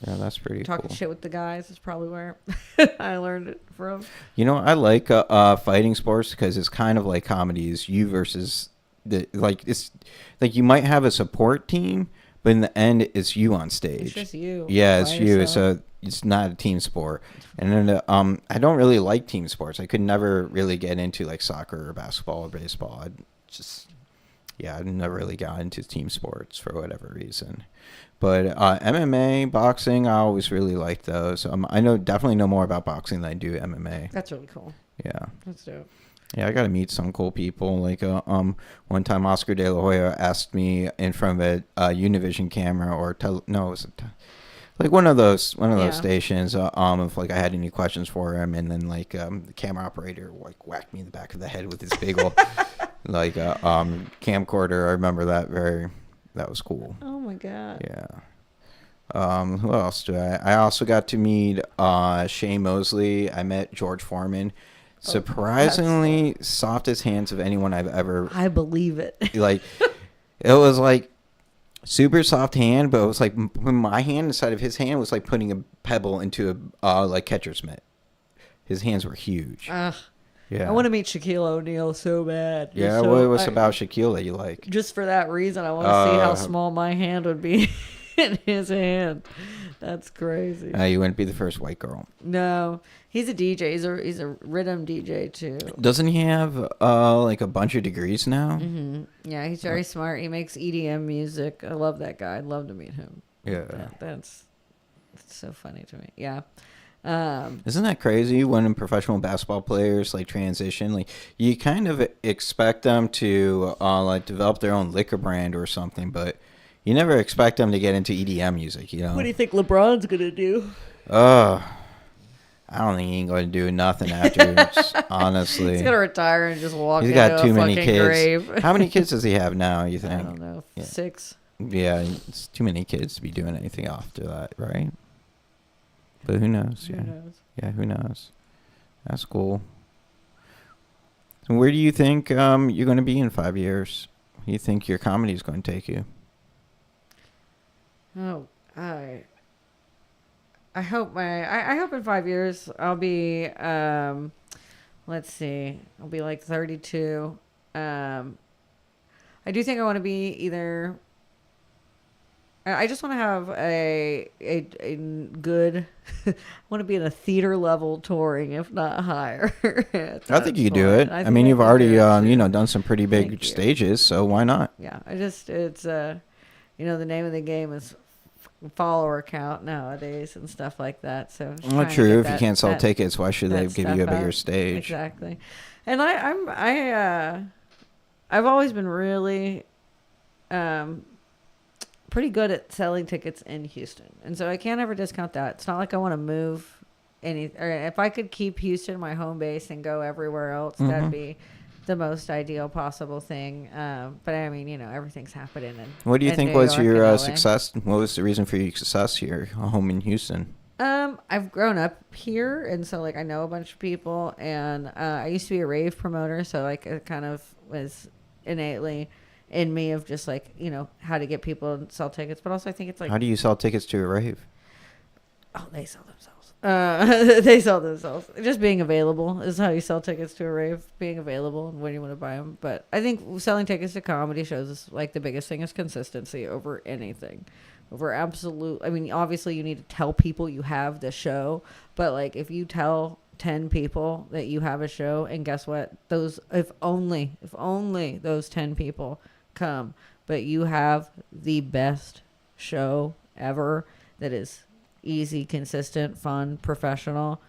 Yeah, that's pretty Talking cool. shit with the guys is probably where I learned it from. You know, I like fighting sports because it's kind of like comedies. You versus it's like you might have a support team, but in the end, it's you on stage. It's just you. Yeah, by it's you. yourself. So it's not a team sport. And then I don't really like team sports. I could never really get into like soccer or basketball or baseball. I never really got into team sports for whatever reason. But MMA, boxing, I always really liked those. I definitely know more about boxing than I do MMA. That's really cool. Yeah. That's dope. Yeah, I got to meet some cool people. Like, one time Oscar De La Hoya asked me in front of a Univision camera like one of those Yeah. stations. If like I had any questions for him, and then like the camera operator like whacked me in the back of the head with his big old like camcorder. I remember that was cool. Oh my god. Yeah. Who else do I also got to meet Shane Mosley. I met George Foreman. Surprisingly softest hands of anyone I've ever I believe it. like. It was like super soft hand, but it was like when my hand inside of his hand was like putting a pebble into a like catcher's mitt. His hands were huge. Ugh. Yeah. I want to meet Shaquille O'Neal so bad. Yeah, So what was about Shaquille that you like? Just for that reason, I want to see how small my hand would be in his hand. That's crazy. You wouldn't be the first white girl. No, he's a DJ. He's a rhythm DJ too. Doesn't he have like a bunch of degrees now? Hmm. Yeah, he's very smart. He makes EDM music. I love that guy. I'd love to meet him. Yeah. That's so funny to me. Yeah. Isn't that crazy when professional basketball players like transition? Like you kind of expect them to like develop their own liquor brand or something, but you never expect them to get into EDM music, you know? What do you think LeBron's gonna do? I don't think he ain't going to do nothing afterwards, honestly. He's gonna retire and just walk He's into got too a many fucking kids. grave. How many kids does he have now, you I think? don't know. Yeah. 6. Yeah, it's too many kids to be doing anything after that, right? But who knows? Who Yeah. knows? Yeah, who knows? That's cool. So where do you think you're going to be in 5 years? Where do you think your comedy is going to take you? Oh, I hope I hope in 5 years I'll be let's see, I'll be like 32. I do think I want to be either. I just want to have a good. I want to be in a theater level touring, if not higher. I think you could do it. I mean, you've already done some pretty Thank big you. stages, so why not? Yeah, it's the name of the game is follower count nowadays and stuff like that. So just Well, trying to true. get If you can't sell tickets, why should they that give you a stuff bigger out. stage? Exactly. And I've always been really pretty good at selling tickets in Houston, and so I can't ever discount that. It's not like I want to move or if I could keep Houston my home base and go everywhere else, that'd be the most ideal possible thing. But I mean, everything's happening. What do you in think New was York and your LA. success? What was the reason for your success here, home in Houston? I've grown up here, and so like I know a bunch of people, and I used to be a rave promoter, so like it kind of was innately in me of just like how to get people to sell tickets, but also I think it's like How do you sell tickets to a rave? they sell themselves. They sell themselves. Just being available is how you sell tickets to a rave. Being available and when you want to buy them. But I think selling tickets to comedy shows is like the biggest thing is consistency over anything. Over absolute. I mean, obviously you need to tell people you have the show, but like if you tell 10 people that you have a show, and guess what? If only those 10 people come, but you have the best show ever that is easy, consistent, fun, professional,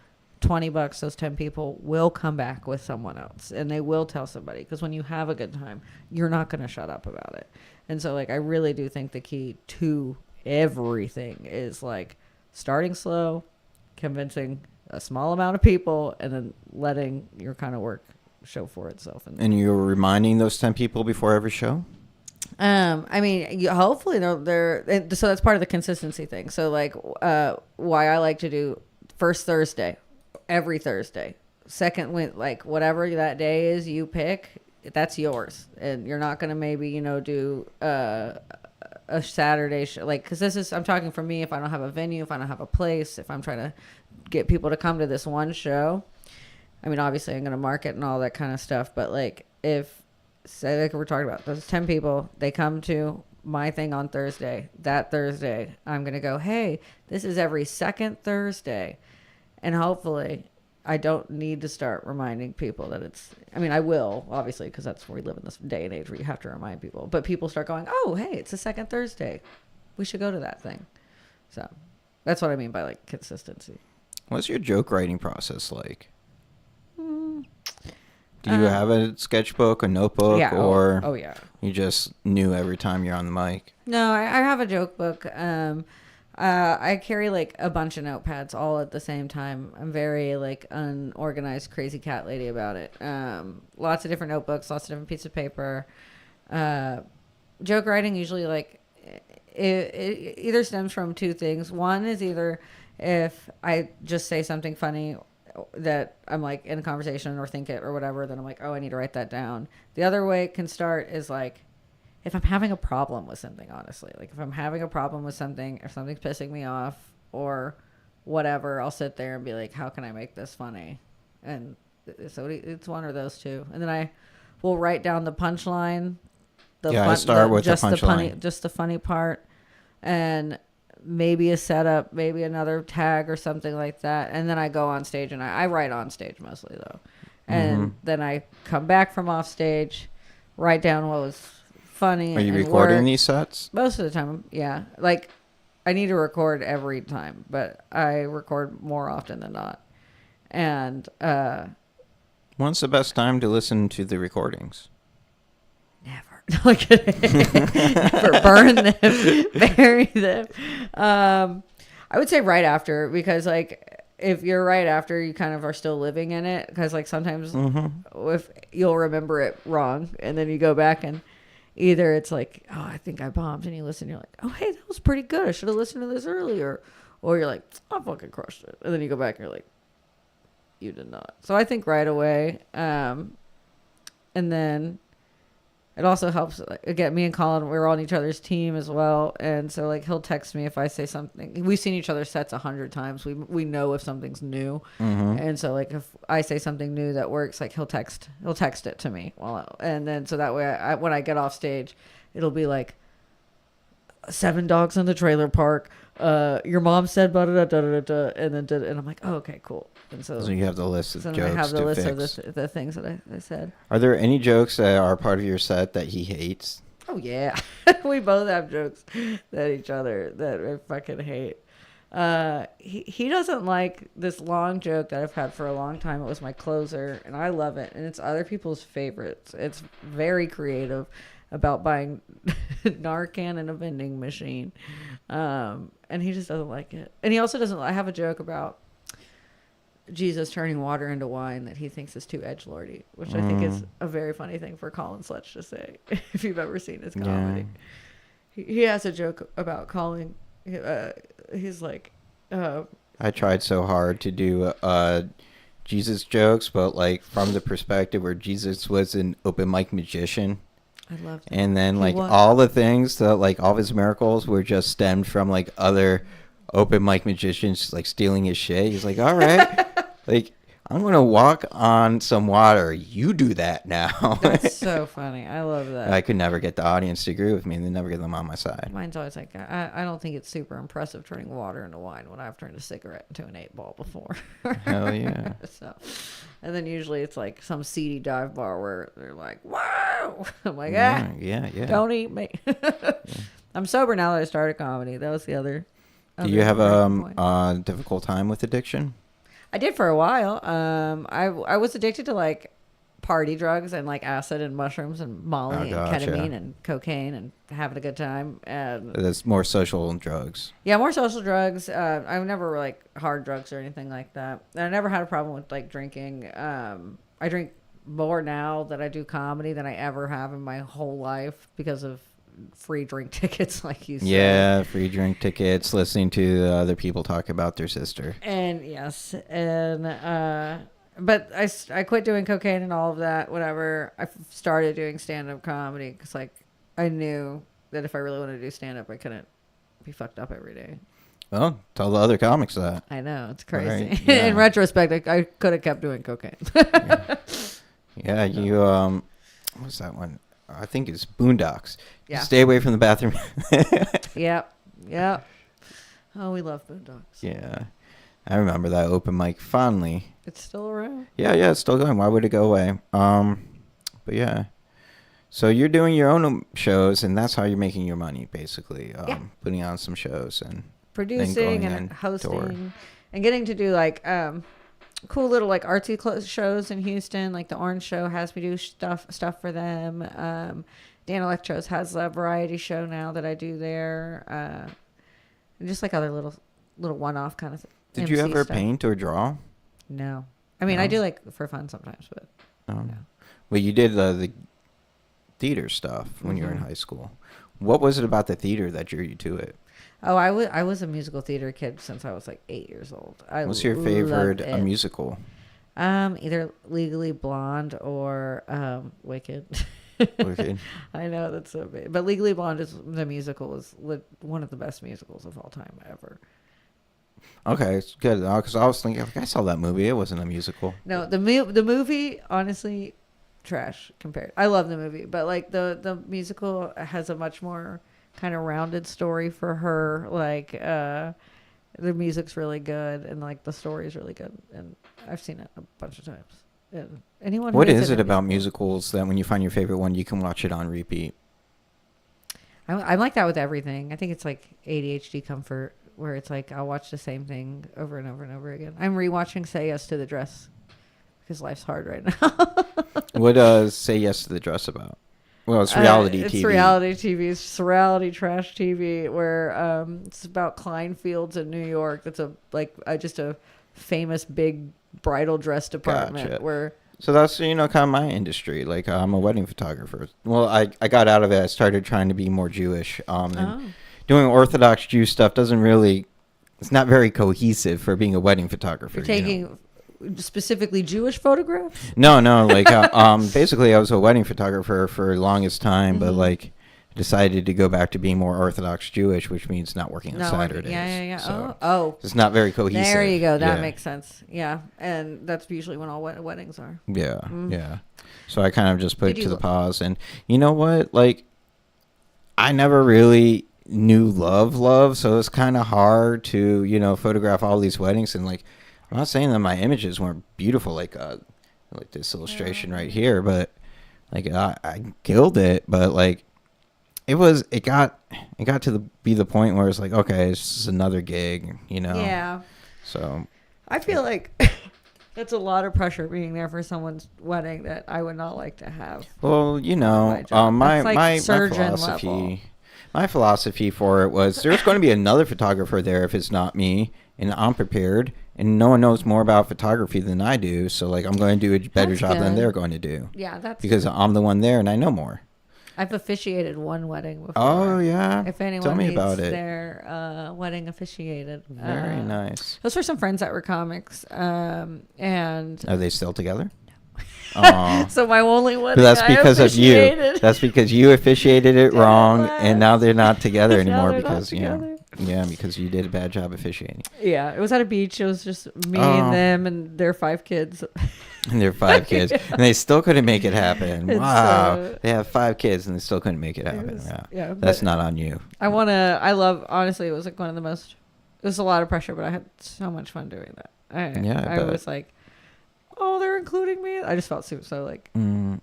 $20, those 10 people will come back with someone else and they will tell somebody, because when you have a good time, you're not going to shut up about it. And so like I really do think the key to everything is like starting slow, convincing a small amount of people, and then letting your kind of work show for itself. And you're reminding those 10 people before every show? I mean, hopefully so that's part of the consistency thing. So like, why I like to do first Thursday, every Thursday, second like whatever that day is you pick, that's yours, and you're not gonna maybe do a Saturday show, like, because I'm talking for me. If I don't have a venue, if I don't have a place, if I'm trying to get people to come to this one show, I mean, obviously I'm gonna market and all that kind of stuff, but like if say like we're talking about those 10 people, they come to my thing on Thursday. That Thursday, I'm going to go, hey, this is every second Thursday. And hopefully I don't need to start reminding people that I mean, I will, obviously, because that's where we live in this day and age where you have to remind people. But people start going, oh, hey, it's the second Thursday. We should go to that thing. So that's what I mean by like consistency. What's your joke writing process like? Do you have a sketchbook, a notebook, yeah, or oh yeah, you just knew every time you're on the mic? No, I have a joke book. I carry like a bunch of notepads all at the same time. I'm very like unorganized, crazy cat lady about it. Lots of different notebooks, lots of different pieces of paper. Joke writing usually like it either stems from two things. One is either if I just say something funny that I'm like in a conversation or think it or whatever, then I'm like, oh, I need to write that down. The other way it can start is like if I'm having a problem with something, honestly, like if I'm having a problem with something, if something's pissing me off or whatever, I'll sit there and be like, how can I make this funny? And so it's one of those two. And then I will write down the punchline. I start with the punchline. Just the funny part. And maybe a setup, maybe another tag or something like that. And then I go on stage and I write on stage mostly though. And then I come back from off stage, write down what was funny. Are you recording these sets? Most of the time, yeah. Like I need to record every time, but I record more often than not. And when's the best time to listen to the recordings? Never. Never burn them, bury them. I would say right after, because like if you're right after, you kind of are still living in it, because like sometimes if you'll remember it wrong and then you go back and either it's like, oh, I think I bombed, and you listen, you're like, oh, hey, that was pretty good, I should have listened to this earlier, or you're like, I fucking crushed it, and then you go back and you're like, you did not. So I think right away. And then it also helps, like, again, me and Colin, we're on each other's team as well. And so, like, he'll text me if I say something. We've seen each other's sets 100 times. We know if something's new. And so, like, if I say something new that works, like, he'll text it to me. And then, so that way, when I get off stage, it'll be like, 7 dogs in the trailer park. Your mom said, da da da da, and I'm like, oh, okay, cool. And so you have the list of jokes. I have the list fix. of the things that I said. Are there any jokes that are part of your set that he hates? Oh yeah, we both have jokes that I fucking hate. He doesn't like this long joke that I've had for a long time. It was my closer, and I love it, and it's other people's favorites. It's very creative about buying Narcan in a vending machine, and he just doesn't like it. And he also doesn't. I have a joke about Jesus turning water into wine that he thinks is too edgelordy, which I think is a very funny thing for Colin Sletch to say. If you've ever seen his comedy, he has a joke about calling. He's like, I tried so hard to do Jesus jokes, but like from the perspective where Jesus was an open mic magician. I love that. And then like all the things that like all of his miracles were just stemmed from like other open mic magicians like stealing his shit. He's like, all right, like I'm gonna walk on some water. You do that now. That's so funny. I love that. I could never get the audience to agree with me, and they never get them on my side. Mine's always like, I don't think it's super impressive turning water into wine when I've turned a cigarette into an 8-ball before. Hell yeah. So, and then usually it's like some seedy dive bar where they're like, wow. I'm like, yeah. Don't eat me. I'm sober now that I started comedy. That was the other. Do you have a difficult time with addiction? I did for a while. I was addicted to like party drugs and like acid and mushrooms and Molly and ketamine and cocaine and having a good time. That's more social drugs. Yeah, more social drugs. I've never like hard drugs or anything like that. And I never had a problem with like drinking. I drink more now that I do comedy than I ever have in my whole life because of free drink tickets, like you said. Yeah, free drink tickets, listening to the other people talk about their sister. And yes, and but I quit doing cocaine and all of that. Whatever. Started doing stand up comedy because like I knew that if I really wanted to do stand up, I couldn't be fucked up every day. Well, tell the other comics that. I know, it's crazy. Right, yeah. In retrospect, I could have kept doing cocaine. Yeah, you what's that one? I think it's Boondocks. Yeah. Stay away from the bathroom. Yep. Yep. Oh, we love Boondocks. Yeah. I remember that open mic fondly. It's still around. Yeah, it's still going. Why would it go away? But yeah. So you're doing your own shows, and that's how you're making your money, basically. Yeah. Putting on some shows and Producing going and and hosting tour. and getting to do like cool little like artsy shows in Houston. Like the Orange Show has me do stuff for them. Dan Electros has a variety show now that I do there. And just like other little one-off kind of. Did you MC ever stuff. paint or draw? No, I mean I No? do like for fun sometimes, but No. no. Well, you did the theater stuff when you were in Mhm. high school. What was it about the theater that drew you to it? Oh, I was a musical theater kid since I was like 8 years old. What's your favorite loved it. musical? Either Legally Blonde or Wicked. Wicked. I know that's so big, but Legally Blonde is the musical is one of the best musicals of all time ever. Okay, it's good. Because I was thinking, like, I saw that movie. It wasn't a musical. No, the movie honestly trash compared. I love the movie, but like the musical has a much more kind of rounded story for her. Like the music's really good and like the story's really good, and I've seen it a bunch of times. And anyone who What is is in it a about musical- musicals that when you find your favorite one, you can watch it on repeat? I'm like that with everything. I think it's like ADHD comfort, where it's like I'll watch the same thing over and over and over again. I'm rewatching Say Yes to the Dress because life's hard right now. What does Say Yes to the Dress about? Well, it's reality It's TV. reality TV. It's just reality trash TV where it's about Kleinfields in New York. That's just a famous big bridal dress department Gotcha. where. So that's, kind of my industry. Like, I'm a wedding photographer. Well, I got out of it. I started trying to be more Jewish. And doing Orthodox Jew stuff it's not very cohesive for being a wedding photographer. You're taking specifically Jewish photographs? No, like, basically I was a wedding photographer for the longest time, but like, decided to go back to being more Orthodox Jewish, which means not working on Saturdays. Yeah. So Oh. it's not very cohesive. There you go. That Yeah. makes sense. Yeah. And that's usually when all weddings are. Yeah, yeah. So I kind of just put it Did to you the pause. And you know what? Like, I never really knew love. So it's kind of hard to, photograph all these weddings. And, like, I'm not saying that my images weren't beautiful, like this illustration right here, but, like, I killed it. But, like, it got to be the point where it's like, okay, this is another gig, Yeah. So I feel like that's a lot of pressure being there for someone's wedding that I would not like to have. well, My job. my That's like my surgeon philosophy, level. my philosophy for it was there's going to be another photographer there if it's not me, and I'm prepared, and no one knows more about photography than I do, so like I'm going to do a better That's job than good. they're going to do Yeah, that's because I'm the one there and I know more. I've officiated one wedding before. Oh yeah, If anyone tell me needs about it. their wedding officiated. Very nice. Those were some friends that were comics. And Are they still together? Oh. so my only wedding That's I because of you. officiated. That's because you officiated it Damn wrong, it. and now they're not together Now anymore they're not because together. because you did a bad job officiating. Yeah, it was at a beach. It was just me Oh. and them and their 5 kids. And they're 5 kids, and they still couldn't make it happen. It's, Wow, they have 5 kids and they still couldn't make it happen. was- Yeah, yeah, that's but- not on you. Honestly, it was like one of the most, it was a lot of pressure, but I had so much fun doing that. I I bet. was like, oh, they're including me. I just felt so like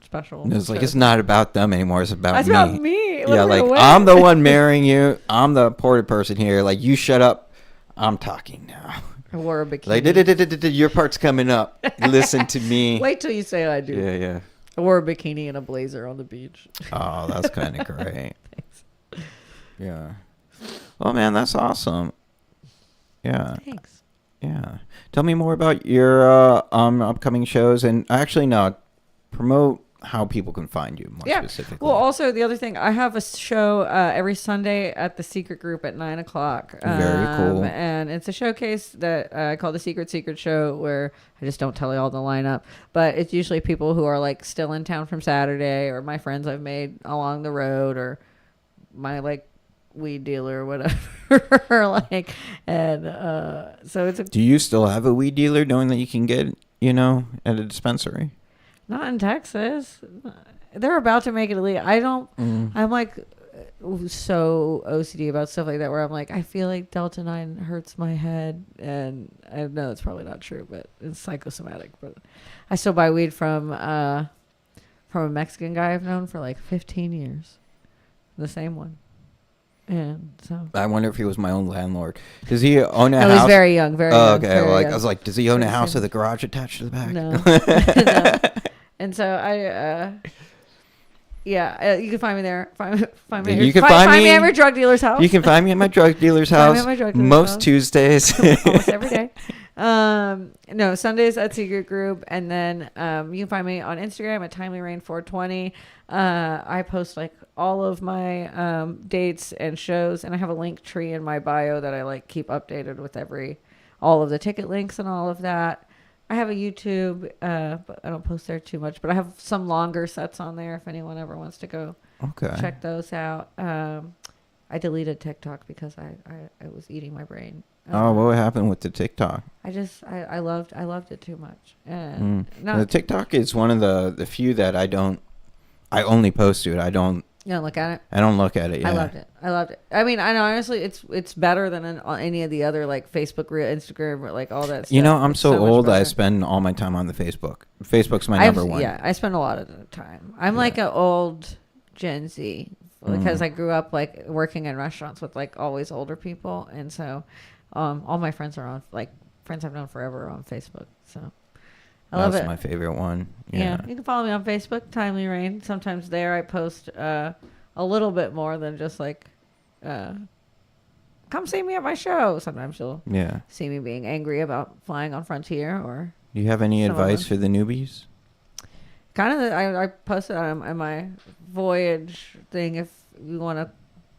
special. It's like So- it's not about them anymore. It's about That's me. about me. It Yeah, wasn't like a wedding. I'm the one marrying you. I'm the important person here. Like you shut up. I'm talking now. I wore a bikini. Like your part's coming up. Listen to me. Wait till you say I do. Yeah. I wore a bikini and a blazer on the beach. Oh, that's kind of great. Thanks. Yeah. Well, man, that's awesome. Yeah. Thanks. Yeah. Tell me more about your upcoming shows, and actually, no, promote how people can find you more specifically. Well, also the other thing, I have a show every Sunday at the Secret Group at 9:00. Very cool. And it's a showcase that I call the Secret Show, where I just don't tell you all the lineup, but it's usually people who are like still in town from Saturday, or my friends I've made along the road, or my like weed dealer or whatever. Like, and so it's Do you still have a weed dealer, knowing that you can get, at a dispensary? Not in Texas. They're about to make it illegal. I don't. I'm like so OCD about stuff like that, where I'm like, I feel like Delta 9 hurts my head, and I know it's probably not true, but it's psychosomatic. But I still buy weed from a Mexican guy I've known for like 15 years, the same one. And so I wonder if he was my own landlord. Does he own a house? He's very young. Very young. Okay. Very Well, young. I was like, does he own a house with a garage attached to the back? No. No. And so you can find me there. Find me. You can find me at my drug dealer's house. You can find me at my drug dealer's Find me house at my drug dealer's most house. Tuesdays. Almost every day. No, Sundays at Secret Group, and then you can find me on Instagram at TimelyRain420. I post like all of my dates and shows, and I have a link tree in my bio that I like keep updated with all of the ticket links and all of that. I have a YouTube, but I don't post there too much. But I have some longer sets on there if anyone ever wants to go check those out. I deleted TikTok because I was eating my brain. What happened with the TikTok? I loved it too much. And The TikTok is one of the few that I only post to it. You don't look at it? I don't look at it. Yeah. I loved it. I mean, I know, honestly, it's better than on any of the other like Facebook, Instagram, or like all that stuff. I'm It's so much old. I better. spend all my time on the Facebook. Facebook's my number one. Yeah, I spend a lot of the time. I'm like an old Gen Z because I grew up like working in restaurants with like always older people, and so all my friends are on like friends I've known forever are on Facebook. So I love it. That's my favorite one. Yeah, you can follow me on Facebook, Timely Rain. Sometimes there I post a little bit more than just like, come see me at my show. Sometimes you'll see me being angry about flying on Frontier. Or do you have any advice for the newbies? Kind of, I posted on my Voyage thing. If you want to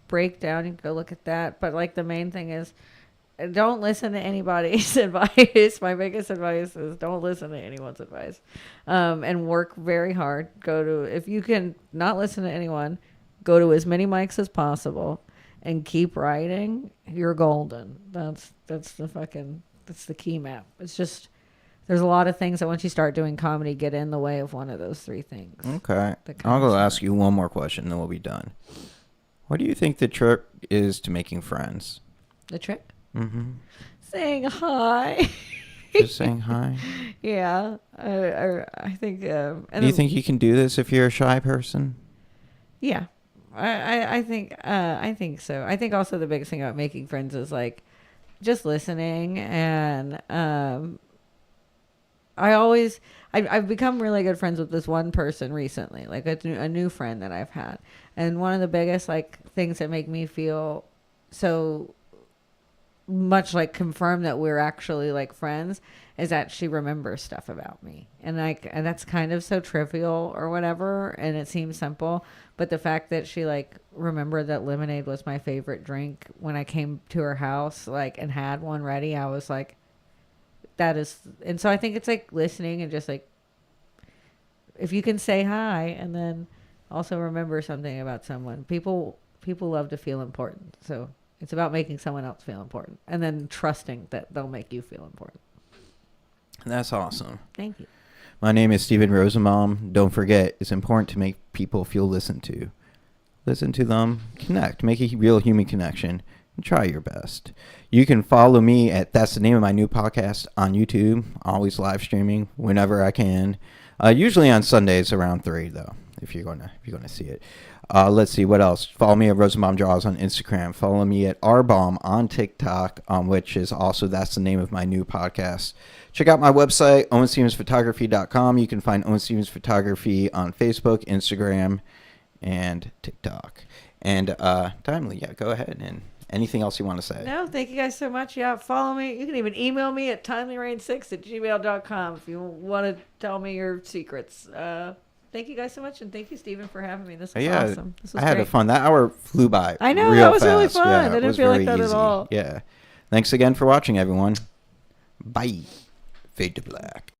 break down, you can go look at that. But like the main thing is, don't listen to anybody's advice. My biggest advice is don't listen to anyone's advice, and work very hard. If you can not listen to anyone, go to as many mics as possible and keep writing. You're golden. That's the key map. It's just, there's a lot of things that once you start doing comedy get in the way of one of those three things. Okay. I'll go ask you one more question, then we'll be done. What do you think the trick is to making friends? The trick? Mm-hmm. Saying hi. Just saying hi? Yeah. I think... do you think you can do this if you're a shy person? Yeah. I think so. I think also the biggest thing about making friends is like just listening, and I've become really good friends with this one person recently, like a new friend that I've had. And one of the biggest like things that make me feel so much like confirm that we're actually like friends is that she remembers stuff about me. And that's kind of so trivial or whatever, and it seems simple, but the fact that she like remembered that lemonade was my favorite drink when I came to her house, like, and had one ready, I was like, that is. And so I think it's like listening and just like, if you can say hi and then also remember something about someone, people love to feel important. So it's about making someone else feel important and then trusting that they'll make you feel important. That's awesome. Thank you. My name is Steven Rosenbaum. Don't forget, it's important to make people feel listened to. Listen to them, connect, make a real human connection, and try your best. You can follow me at That's the Name of My New Podcast on YouTube. Always live streaming whenever I can. Usually on Sundays around 3, though, if you're gonna see it. Let's see what else. Follow me at Rosenbaum Draws on Instagram. Follow me at Rbaum on TikTok, which is also That's the Name of My New Podcast. Check out my website, OwenStevensPhotography.com. You can find Owen Stevens Photography on Facebook, Instagram, and TikTok. And Timely, go ahead. And anything else you want to say? No, thank you guys so much. Yeah, follow me. You can even email me at timelyrain6@gmail.com if you want to tell me your secrets. thank you guys so much, and thank you, Steven, for having me. This was Yeah, awesome. This was I had great. fun. That hour flew by. I know, real that was really fast. fun. Yeah, I it didn't was feel like very that at easy. all. Yeah. Thanks again for watching, everyone. Bye. Fade to black.